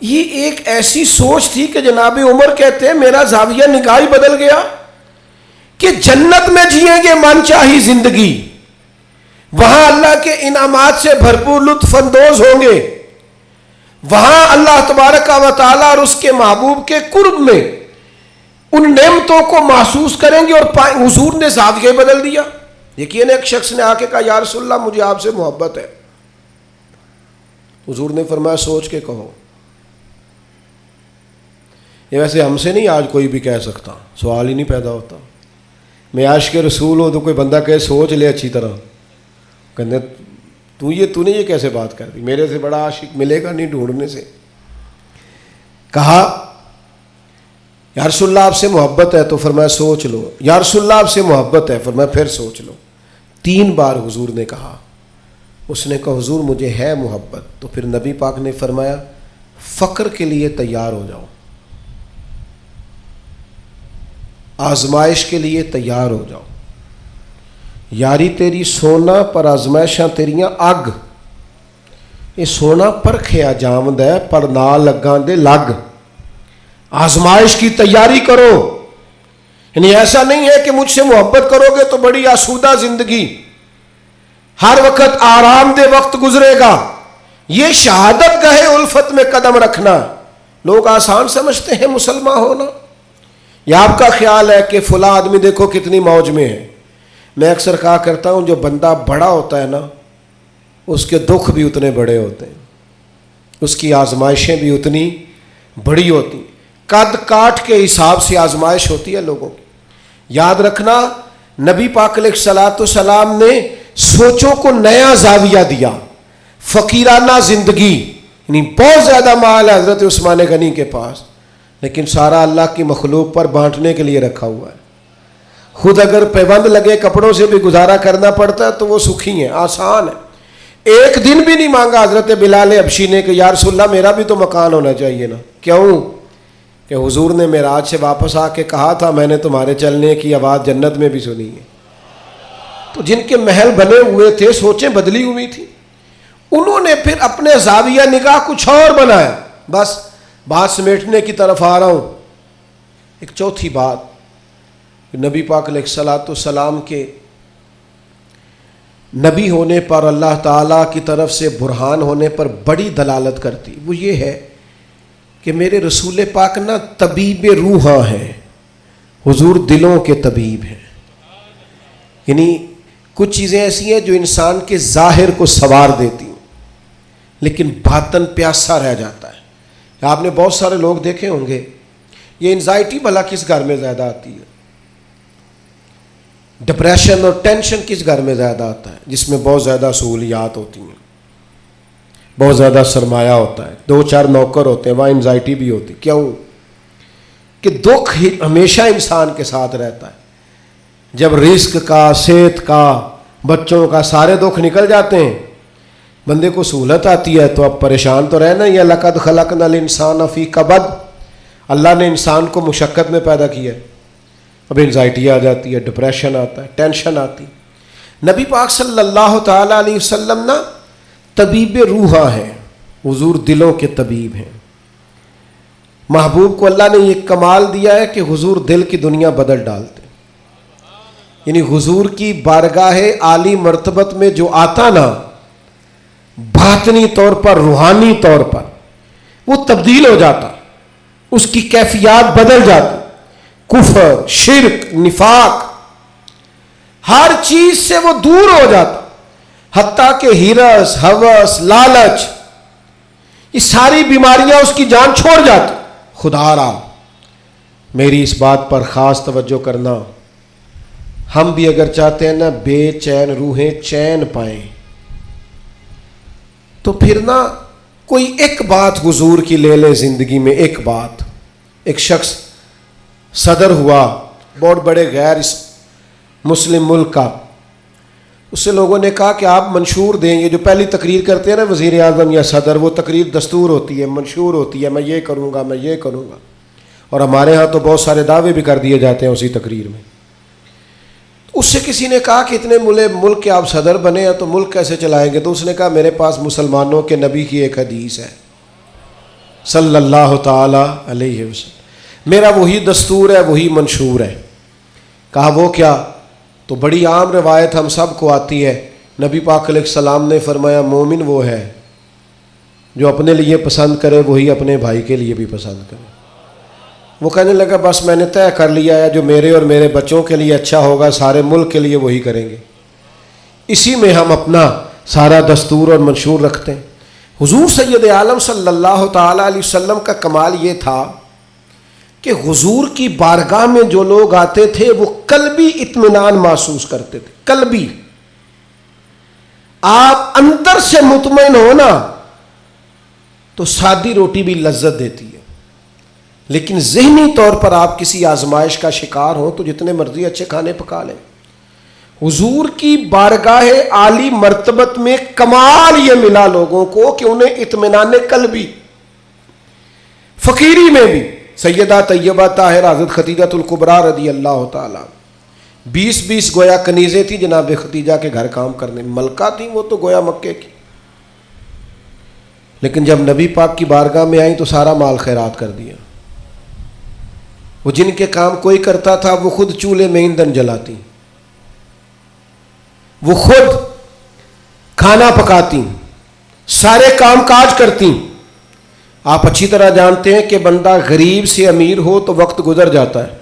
یہ ایک ایسی سوچ تھی کہ جناب عمر کہتے ہیں میرا زاویہ نگاہ ہی بدل گیا کہ جنت میں جئیں گے من چاہی زندگی، وہاں اللہ کے انعامات سے بھرپور لطف اندوز ہوں گے، وہاں اللہ تبارک و تعالیٰ اور اس کے محبوب کے قرب میں ان نعمتوں کو محسوس کریں گے، اور حضور نے زاویہ بدل دیا۔ یقین ایک شخص نے آ کے کہا یا رسول اللہ مجھے آپ سے محبت ہے، حضور نے فرمایا سوچ کے کہو۔ یہ ویسے ہم سے نہیں آج کوئی بھی کہہ سکتا، سوال ہی نہیں پیدا ہوتا۔ میں عاشق رسول ہوں تو کوئی بندہ کہے سوچ لے اچھی طرح، کہنے تو نے یہ کیسے بات کر دی، میرے سے بڑا عاشق ملے گا نہیں ڈھونڈنے سے۔ کہا یا رسول اللہ آپ سے محبت ہے، تو فرمایا سوچ لو۔ یا رسول اللہ آپ سے محبت ہے، فرمایا پھر سوچ لو۔ 3 بار حضور نے کہا۔ اس نے کہا حضور مجھے ہے محبت، تو پھر نبی پاک نے فرمایا فقر کے لیے تیار ہو جاؤ، آزمائش کے لیے تیار ہو جاؤ، یاری تیری سونا پر آزمائشاں تیریاں اگ، یہ سونا پرکھیا جامد ہے پر نہ لگاں دے لگ، آزمائش کی تیاری کرو۔ یعنی ایسا نہیں ہے کہ مجھ سے محبت کرو گے تو بڑی آسودہ زندگی، ہر وقت آرام دہ وقت گزرے گا، یہ شہادت گاہ الفت میں قدم رکھنا۔ لوگ آسان سمجھتے ہیں مسلمان ہونا، یا آپ کا خیال ہے کہ فلاں آدمی دیکھو کتنی موج میں ہے۔ میں اکثر کہا کرتا ہوں جو بندہ بڑا ہوتا ہے نا اس کے دکھ بھی اتنے بڑے ہوتے ہیں، اس کی آزمائشیں بھی اتنی بڑی ہوتی ہیں، قد کاٹ کے حساب سے آزمائش ہوتی ہے لوگوں کی۔ یاد رکھنا نبی پاک علیہ الصلوۃ والسلام نے سوچوں کو نیا زاویہ دیا. فقیرانہ زندگی، یعنی بہت زیادہ مال ہے حضرت عثمان غنی کے پاس، لیکن سارا اللہ کی مخلوق پر بانٹنے کے لیے رکھا ہوا ہے. خود اگر پیوند لگے کپڑوں سے بھی گزارا کرنا پڑتا ہے تو وہ سکھی ہیں، آسان ہے. ایک دن بھی نہیں مانگا حضرت بلال حبشی نے کہ یا رسول اللہ میرا بھی تو مکان ہونا چاہیے نا. کیوں؟ کہ حضور نے معراج سے واپس آ کے کہا تھا میں نے تمہارے چلنے کی آواز جنت میں بھی سنی ہے. تو جن کے محل بنے ہوئے تھے سوچیں بدلی ہوئی تھی، انہوں نے پھر اپنے زاویہ نگاہ کچھ اور بنایا. بس بات سمیٹنے کی طرف آ رہا ہوں. ایک چوتھی بات نبی پاک علیہ الصلوۃ والسلام کے نبی ہونے پر، اللہ تعالیٰ کی طرف سے برہان ہونے پر بڑی دلالت کرتی، وہ یہ ہے کہ میرے رسول پاک نا طبیب روحاں ہیں. حضور دلوں کے طبیب ہیں. یعنی کچھ چیزیں ایسی ہیں جو انسان کے ظاہر کو سنوار دیتی ہیں لیکن باطن پیاسا رہ جاتا ہے. آپ نے بہت سارے لوگ دیکھے ہوں گے، یہ انزائٹی بھلا کس گھر میں زیادہ آتی ہے؟ ڈپریشن اور ٹینشن کس گھر میں زیادہ آتا ہے؟ جس میں بہت زیادہ سہولیات ہوتی ہیں، بہت زیادہ سرمایہ ہوتا ہے، 2-4 نوکر ہوتے ہیں، وہاں انزائٹی بھی ہوتی. کیوں؟ کہ دکھ ہمیشہ انسان کے ساتھ رہتا ہے. جب رزق کا، صحت کا، بچوں کا سارے دکھ نکل جاتے ہیں، بندے کو سہولت آتی ہے تو اب پریشان تو رہنا ہی ہے. لقد خلقنا الانسان فی کبد، اللہ نے انسان کو مشقت میں پیدا کیا ہے. اب انزائٹی آ جاتی ہے، ڈپریشن آتا ہے، ٹینشن آتی. نبی پاک صلی اللہ تعالیٰ علیہ وسلم نا طبیب روحاں ہیں. حضور دلوں کے طبیب ہیں. محبوب کو اللہ نے یہ کمال دیا ہے کہ حضور دل کی دنیا بدل ڈالتے. یعنی حضور کی بارگاہ عالی مرتبت میں جو آتا نا، باطنی طور پر، روحانی طور پر وہ تبدیل ہو جاتا، اس کی کیفیات بدل جاتی. کفر، شرک، نفاق، ہر چیز سے وہ دور ہو جاتا، حتیٰ کہ ہرس، ہوس، لالچ، یہ ساری بیماریاں اس کی جان چھوڑ جاتی. خدا را میری اس بات پر خاص توجہ کرنا، ہم بھی اگر چاہتے ہیں نا بے چین روحیں چین پائیں تو پھر نا کوئی ایک بات حضور کی لے لے زندگی میں. ایک بات، ایک شخص صدر ہوا بہت بڑے غیر مسلم ملک کا، اس سے لوگوں نے کہا کہ آپ منشور دیں. یہ جو پہلی تقریر کرتے ہیں نا وزیر اعظم یا صدر، وہ تقریر دستور ہوتی ہے، منشور ہوتی ہے، میں یہ کروں گا، میں یہ کروں گا. اور ہمارے ہاں تو بہت سارے دعوے بھی کر دیے جاتے ہیں اسی تقریر میں. اس سے کسی نے کہا کہ اتنے ملک کے آپ صدر بنے ہیں تو ملک کیسے چلائیں گے؟ تو اس نے کہا میرے پاس مسلمانوں کے نبی کی ایک حدیث ہے صلی اللہ تعالی علیہ وسلم، میرا وہی دستور ہے، وہی منشور ہے. کہا وہ کیا؟ تو بڑی عام روایت ہم سب کو آتی ہے. نبی پاک علیہ السلام نے فرمایا مومن وہ ہے جو اپنے لیے پسند کرے وہی اپنے بھائی کے لیے بھی پسند کرے. وہ کہنے لگا بس میں نے طے کر لیا ہے، جو میرے اور میرے بچوں کے لیے اچھا ہوگا سارے ملک کے لیے وہی کریں گے. اسی میں ہم اپنا سارا دستور اور منشور رکھتے ہیں. حضور سید عالم صلی اللہ تعالیٰ علیہ وسلم کا کمال یہ تھا کہ حضور کی بارگاہ میں جو لوگ آتے تھے وہ قلبی اطمینان محسوس کرتے تھے. قلبی، آپ اندر سے مطمئن ہونا تو سادی روٹی بھی لذت دیتی ہے، لیکن ذہنی طور پر آپ کسی آزمائش کا شکار ہو تو جتنے مرضی اچھے کھانے پکا لیں. حضور کی بارگاہ عالی مرتبت میں کمال یہ ملا لوگوں کو کہ انہیں اطمینان قلبی، فقیری میں بھی. سیدہ طیبہ طاہرہ حضرت خدیجہ الکبریٰ رضی اللہ تعالیٰ 20 گویا کنیزیں تھیں جناب خدیجہ کے گھر کام کرنے، ملکہ تھیں وہ تو گویا مکے کی، لیکن جب نبی پاک کی بارگاہ میں آئیں تو سارا مال خیرات کر دیا. وہ جن کے کام کوئی کرتا تھا وہ خود چولہے میں ایندھن جلاتی، وہ خود کھانا پکاتی، سارے کام کاج کرتی. آپ اچھی طرح جانتے ہیں کہ بندہ غریب سے امیر ہو تو وقت گزر جاتا ہے،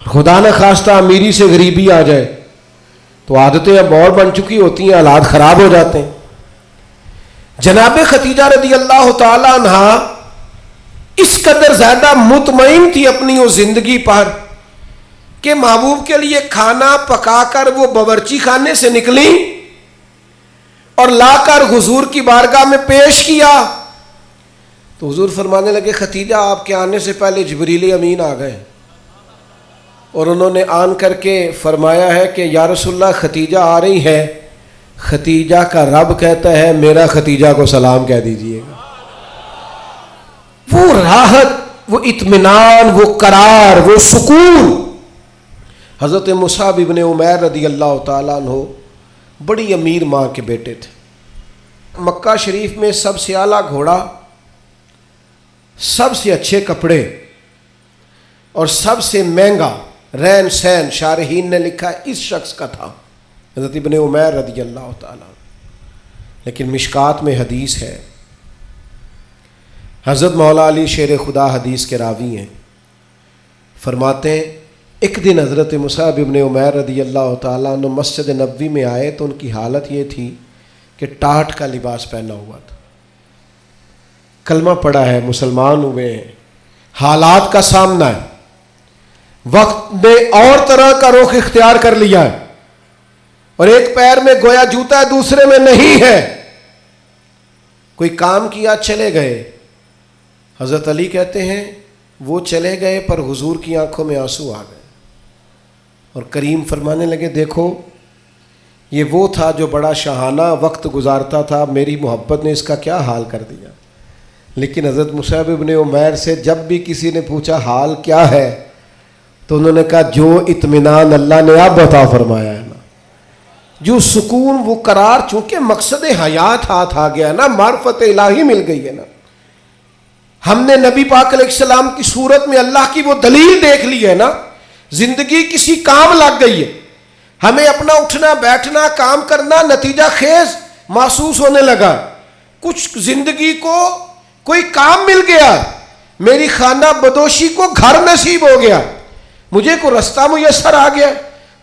خدا نہ خواستہ امیری سے غریبی آ جائے تو عادتیں اب اور بن چکی ہوتی ہیں، حالات خراب ہو جاتے ہیں. جناب خدیجہ رضی اللہ تعالی عنہا اس قدر زیادہ مطمئن تھی اپنی وہ زندگی پر کہ محبوب کے لیے کھانا پکا کر وہ باورچی خانے سے نکلی اور لا کر حضور کی بارگاہ میں پیش کیا تو حضور فرمانے لگے ختیجہ آپ کے آنے سے پہلے جبریل امین آ گئے اور انہوں نے آن کر کے فرمایا ہے کہ یا رسول اللہ ختیجہ آ رہی ہے، ختیجہ کا رب کہتا ہے میرا ختیجہ کو سلام کہہ دیجئے گا۔ وہ راحت، وہ اطمینان، وہ قرار، وہ سکون۔ حضرت مصعب ابن عمیر رضی اللہ تعالیٰ عنہ بڑی امیر ماں کے بیٹے تھے۔ مکہ شریف میں سب سے اعلیٰ گھوڑا، سب سے اچھے کپڑے اور سب سے مہنگا رہن سہن شارحین نے لکھا اس شخص کا تھا، حضرت ابن عمیر رضی اللہ تعالیٰ۔ لیکن مشکات میں حدیث ہے، حضرت مولا علی شیر خدا حدیث کے راوی ہیں، فرماتے ہیں ایک دن حضرت مصعب ابن عمیر رضی اللہ تعالیٰ عنہ مسجد نبوی میں آئے تو ان کی حالت یہ تھی کہ ٹاٹ کا لباس پہنا ہوا تھا، کلمہ پڑا ہے، مسلمان ہوئے ہیں، حالات کا سامنا ہے، وقت نے اور طرح کا رخ اختیار کر لیا ہے اور ایک پیر میں گویا جوتا ہے دوسرے میں نہیں ہے، کوئی کام کیا چلے گئے۔ حضرت علی کہتے ہیں وہ چلے گئے پر حضور کی آنکھوں میں آنسو آ گئے اور کریم فرمانے لگے دیکھو یہ وہ تھا جو بڑا شاہانہ وقت گزارتا تھا، میری محبت نے اس کا کیا حال کر دیا۔ لیکن حضرت مصعب ابن عمیر سے جب بھی کسی نے پوچھا حال کیا ہے تو انہوں نے کہا جو اطمینان اللہ نے اب عطا فرمایا ہے نا، جو سکون، وہ قرار، چونکہ مقصد حیات ہاتھ آ گیا نا، معرفت الہی مل گئی ہے نا، ہم نے نبی پاک علیہ السلام کی صورت میں اللہ کی وہ دلیل دیکھ لی ہے نا، زندگی کسی کام لگ گئی ہے، ہمیں اپنا اٹھنا بیٹھنا کام کرنا نتیجہ خیز محسوس ہونے لگا، کچھ زندگی کو کوئی کام مل گیا، میری خانہ بدوشی کو گھر نصیب ہو گیا، مجھے کو رستہ میسر آ گیا،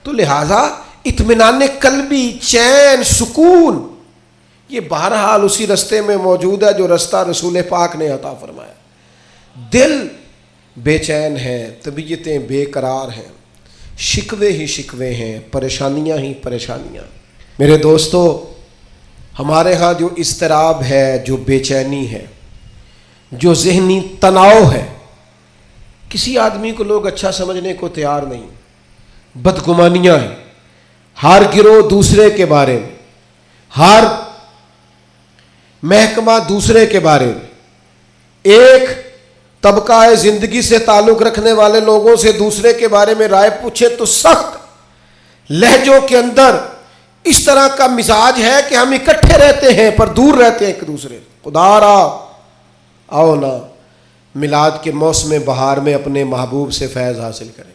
تو لہٰذا اطمینان قلبی، چین، سکون، یہ بہرحال اسی رستے میں موجود ہے جو رستہ رسول پاک نے عطا فرمایا۔ دل بے چین ہے، طبیعتیں بے قرار ہیں، شکوے ہی شکوے ہیں، پریشانیاں ہی پریشانیاں۔ میرے دوستو، ہمارے ہاں جو اضطراب ہے، جو بے چینی ہے، جو ذہنی تناؤ ہے، کسی آدمی کو لوگ اچھا سمجھنے کو تیار نہیں، بدگمانیاں ہیں، ہر گروہ دوسرے کے بارے میں، ہر محکمہ دوسرے کے بارے میں، ایک طبقہ زندگی سے تعلق رکھنے والے لوگوں سے دوسرے کے بارے میں رائے پوچھے تو سخت لہجوں کے اندر اس طرح کا مزاج ہے کہ ہم اکٹھے رہتے ہیں پر دور رہتے ہیں ایک دوسرے سے۔ خدا را آؤ نا میلاد کے موسم بہار میں اپنے محبوب سے فیض حاصل کریں،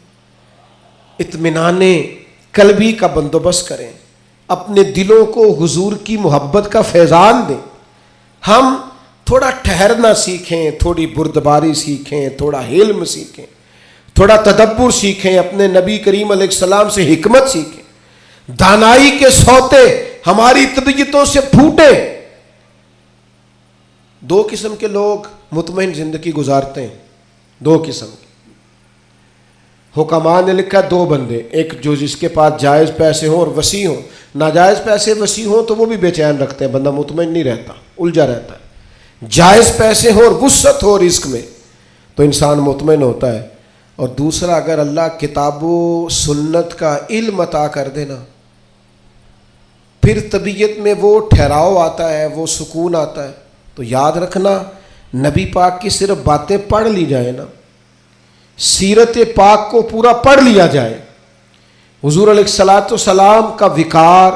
اطمینان قلبی کا بندوبست کریں، اپنے دلوں کو حضور کی محبت کا فیضان دیں۔ ہم تھوڑا ٹھہرنا سیکھیں، تھوڑی بردباری سیکھیں، تھوڑا حلم سیکھیں، تھوڑا تدبر سیکھیں، اپنے نبی کریم علیہ السلام سے حکمت سیکھیں، دانائی کے سوتے ہماری طبیعتوں سے پھوٹے۔ دو قسم کے لوگ مطمئن زندگی گزارتے ہیں، دو قسم کے حکماء نے لکھا، دو بندے، ایک جو جس کے پاس جائز پیسے ہوں اور وسیع ہوں، ناجائز پیسے وسیع ہوں تو وہ بھی بے چین رکھتے ہیں، بندہ مطمئن نہیں رہتا، الجھا رہتا ہے۔ جائز پیسے ہوں اور وسعت ہو رزق میں تو انسان مطمئن ہوتا ہے۔ اور دوسرا، اگر اللہ کتاب و سنت کا علم عطا کر دینا، پھر طبیعت میں وہ ٹھہراؤ آتا ہے، وہ سکون آتا ہے۔ تو یاد رکھنا، نبی پاک کی صرف باتیں پڑھ لی جائیں نا، سیرت پاک کو پورا پڑھ لیا جائے، حضور علیہ الصلوۃ والسلام کا وقار،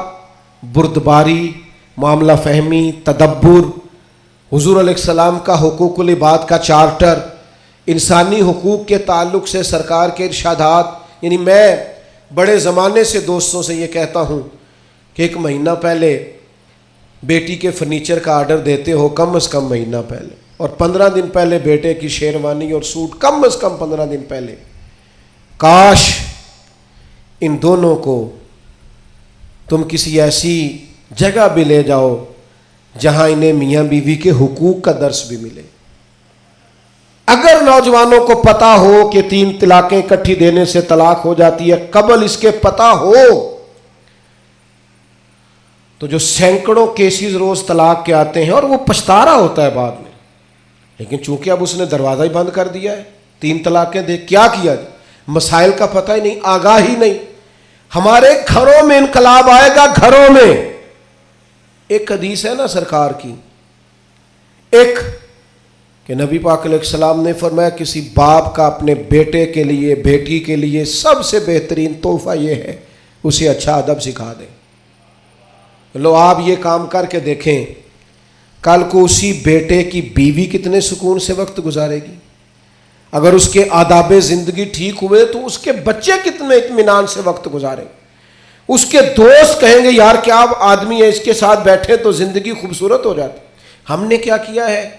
بردباری، معاملہ فہمی، تدبر، حضور علیہ السلام کا حقوق العباد کا چارٹر، انسانی حقوق کے تعلق سے سرکار کے ارشادات۔ یعنی میں بڑے زمانے سے دوستوں سے یہ کہتا ہوں کہ ایک مہینہ پہلے بیٹی کے فرنیچر کا آرڈر دیتے ہو، کم از کم مہینہ پہلے، اور 15 دن پہلے بیٹے کی شیروانی اور سوٹ، کم از کم 15 دن پہلے۔ کاش ان دونوں کو تم کسی ایسی جگہ بھی لے جاؤ جہاں انہیں میاں بیوی کے حقوق کا درس بھی ملے۔ اگر نوجوانوں کو پتا ہو کہ 3 طلاقیں اکٹھی دینے سے طلاق ہو جاتی ہے، قبل اس کے پتا ہو تو جو سینکڑوں کیسز روز طلاق کے آتے ہیں اور وہ پچھتا رہا ہوتا ہے بعد میں، لیکن چونکہ اب اس نے دروازہ ہی بند کر دیا ہے، 3 طلاقیں دے، کیا کیا جائے؟ مسائل کا پتہ ہی نہیں، آگاہی نہیں۔ ہمارے گھروں میں انقلاب آئے گا، گھروں میں۔ ایک حدیث ہے نا سرکار کی، ایک کہ نبی پاک علیہ السلام نے فرمایا کسی باپ کا اپنے بیٹے کے لیے، بیٹی کے لیے سب سے بہترین تحفہ یہ ہے اسے اچھا ادب سکھا دیں۔ لو آپ یہ کام کر کے دیکھیں، کل کو اسی بیٹے کی بیوی کتنے سکون سے وقت گزارے گی، اگر اس کے آداب زندگی ٹھیک ہوئے تو اس کے بچے کتنے اطمینان سے وقت گزاریں، اس کے دوست کہیں گے یار کیا آدمی ہے، اس کے ساتھ بیٹھے تو زندگی خوبصورت ہو جاتی۔ ہم نے کیا کیا ہے؟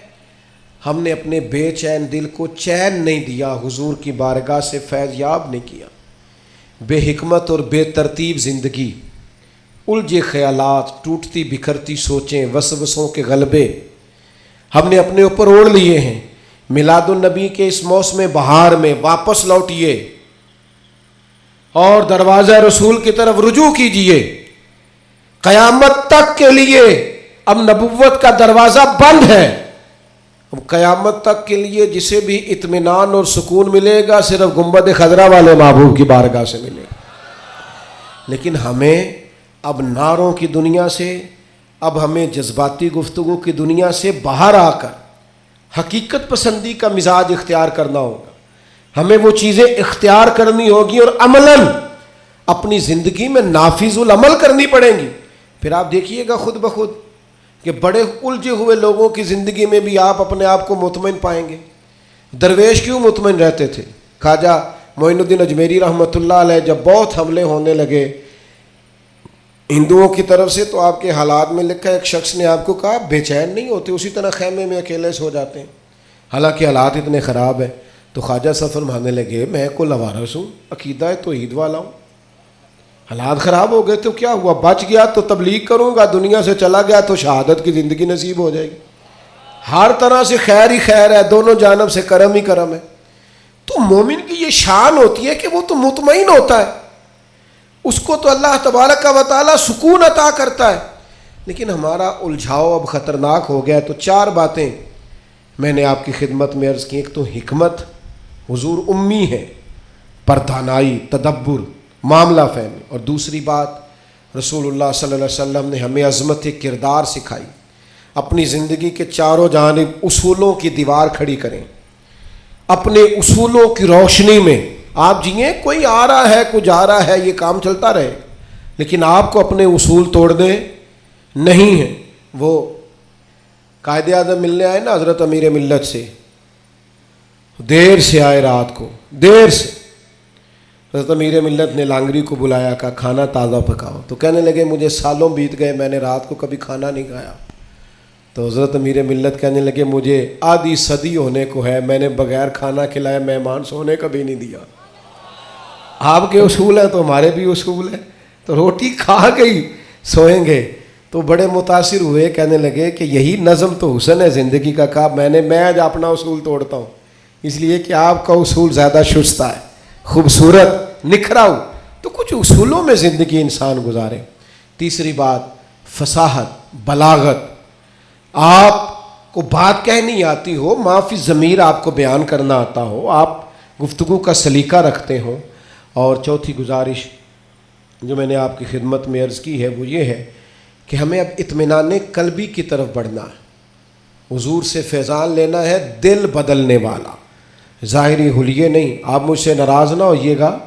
ہم نے اپنے بے چین دل کو چین نہیں دیا، حضور کی بارگاہ سے فیض یاب نہیں کیا۔ بے حکمت اور بے ترتیب زندگی، الجھے خیالات، ٹوٹتی بکھرتی سوچیں، وسوسوں کے غلبے ہم نے اپنے اوپر اوڑھ لیے ہیں۔ میلاد النبی کے اس موسم بہار میں واپس لوٹئے اور دروازہ رسول کی طرف رجوع کیجئے۔ قیامت تک کے لیے اب نبوت کا دروازہ بند ہے، اب قیامت تک کے لیے جسے بھی اطمینان اور سکون ملے گا صرف گنبد خضرا والے محبوب کی بارگاہ سے ملے گا۔ لیکن ہمیں اب نعروں کی دنیا سے، اب ہمیں جذباتی گفتگو کی دنیا سے باہر آ کر حقیقت پسندی کا مزاج اختیار کرنا ہوگا۔ ہمیں وہ چیزیں اختیار کرنی ہوگی اور عملاً اپنی زندگی میں نافذ العمل کرنی پڑیں گی۔ پھر آپ دیکھیے گا خود بخود کہ بڑے الجھے ہوئے لوگوں کی زندگی میں بھی آپ اپنے آپ کو مطمئن پائیں گے۔ درویش کیوں مطمئن رہتے تھے؟ خواجہ معین الدین اجمیری رحمۃ اللہ علیہ جب بہت حملے ہونے لگے ہندوؤں کی طرف سے تو آپ کے حالات میں لکھا ایک شخص نے آپ کو کہا بے چین نہیں ہوتے، اسی طرح خیمے میں اکیلے سو جاتے ہیں، حالانکہ حالات اتنے خراب ہیں۔ تو خواجہ صاحب فرمانے لگے میں کو لوارث ہوں، عقیدہ توحید والا ہوں، حالات خراب ہو گئے تو کیا ہوا، بچ گیا تو تبلیغ کروں گا، دنیا سے چلا گیا تو شہادت کی زندگی نصیب ہو جائے گی۔ ہر طرح سے خیر ہی خیر ہے، دونوں جانب سے کرم ہی کرم ہے۔ تو مومن کی یہ شان ہوتی ہے کہ وہ تو مطمئن ہوتا ہے، اس کو تو اللہ تبارک و تعالیٰ سکون عطا کرتا ہے۔ لیکن ہمارا الجھاؤ اب خطرناک ہو گیا ہے۔ تو 4 باتیں میں نے آپ کی خدمت میں عرض کی۔ ایک تو حکمت، حضور امی ہے، پردانائی، تدبر، معاملہ فہمی، اور دوسری بات رسول اللہ صلی اللہ علیہ وسلم نے ہمیں عظمت کردار سکھائی۔ اپنی زندگی کے چاروں جانب اصولوں کی دیوار کھڑی کریں، اپنے اصولوں کی روشنی میں آپ جئیں۔ کوئی آ رہا ہے کوئی جا رہا ہے، یہ کام چلتا رہے، لیکن آپ کو اپنے اصول توڑنے نہیں ہیں۔ وہ قائد اعظم ملنے آئے نا حضرت امیر ملت سے، دیر سے آئے، رات کو دیر سے۔ حضرت امیر ملت نے لانگری کو بلایا، کہا کھانا تازہ پکاؤ، تو کہنے لگے مجھے سالوں بیت گئے، میں نے رات کو کبھی کھانا نہیں کھایا۔ تو حضرت امیر ملت کہنے لگے مجھے آدھی صدی ہونے کو ہے، میں نے بغیر کھانا کھلائے مہمان سونے کا بھی نہیں دیا۔ آپ کے اصول ہیں تو ہمارے بھی اصول ہیں، تو روٹی کھا گئی سوئیں گے۔ تو بڑے متاثر ہوئے، کہنے لگے کہ یہی نظم تو حسن ہے زندگی کا۔ کہا میں آج اپنا اصول توڑتا ہوں، اس لیے کہ آپ کا اصول زیادہ شستہ ہے، خوبصورت، نکھرا ہو، تو کچھ اصولوں میں زندگی انسان گزارے۔ تیسری بات فصاحت، بلاغت، آپ کو بات کہنی آتی ہو، معافی ضمیر آپ کو بیان کرنا آتا ہو، آپ گفتگو کا سلیقہ رکھتے ہوں۔ اور چوتھی گزارش جو میں نے آپ کی خدمت میں عرض کی ہے وہ یہ ہے کہ ہمیں اب اطمینان قلبی کی طرف بڑھنا ہے، حضور سے فیضان لینا ہے، دل بدلنے والا، ظاہری حلیے نہیں۔ آپ مجھ سے ناراض نہ ہوئیے گا،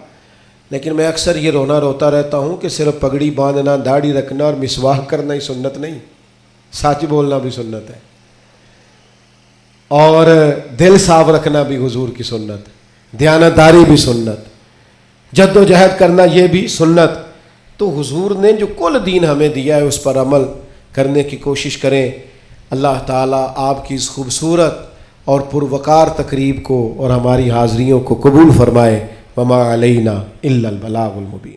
لیکن میں اکثر یہ روتا رہتا ہوں کہ صرف پگڑی باندھنا، داڑھی رکھنا اور مسواک کرنا ہی سنت نہیں، سچ بولنا بھی سنت ہے، اور دل صاف رکھنا بھی حضور کی سنت، دیانتداری بھی سنت، جد و جہد کرنا یہ بھی سنت۔ تو حضور نے جو کل دین ہمیں دیا ہے اس پر عمل کرنے کی کوشش کریں۔ اللہ تعالیٰ آپ کی اس خوبصورت اور پروقار تقریب کو اور ہماری حاضریوں کو قبول فرمائے۔ وما علینا الا البلاغ المبین۔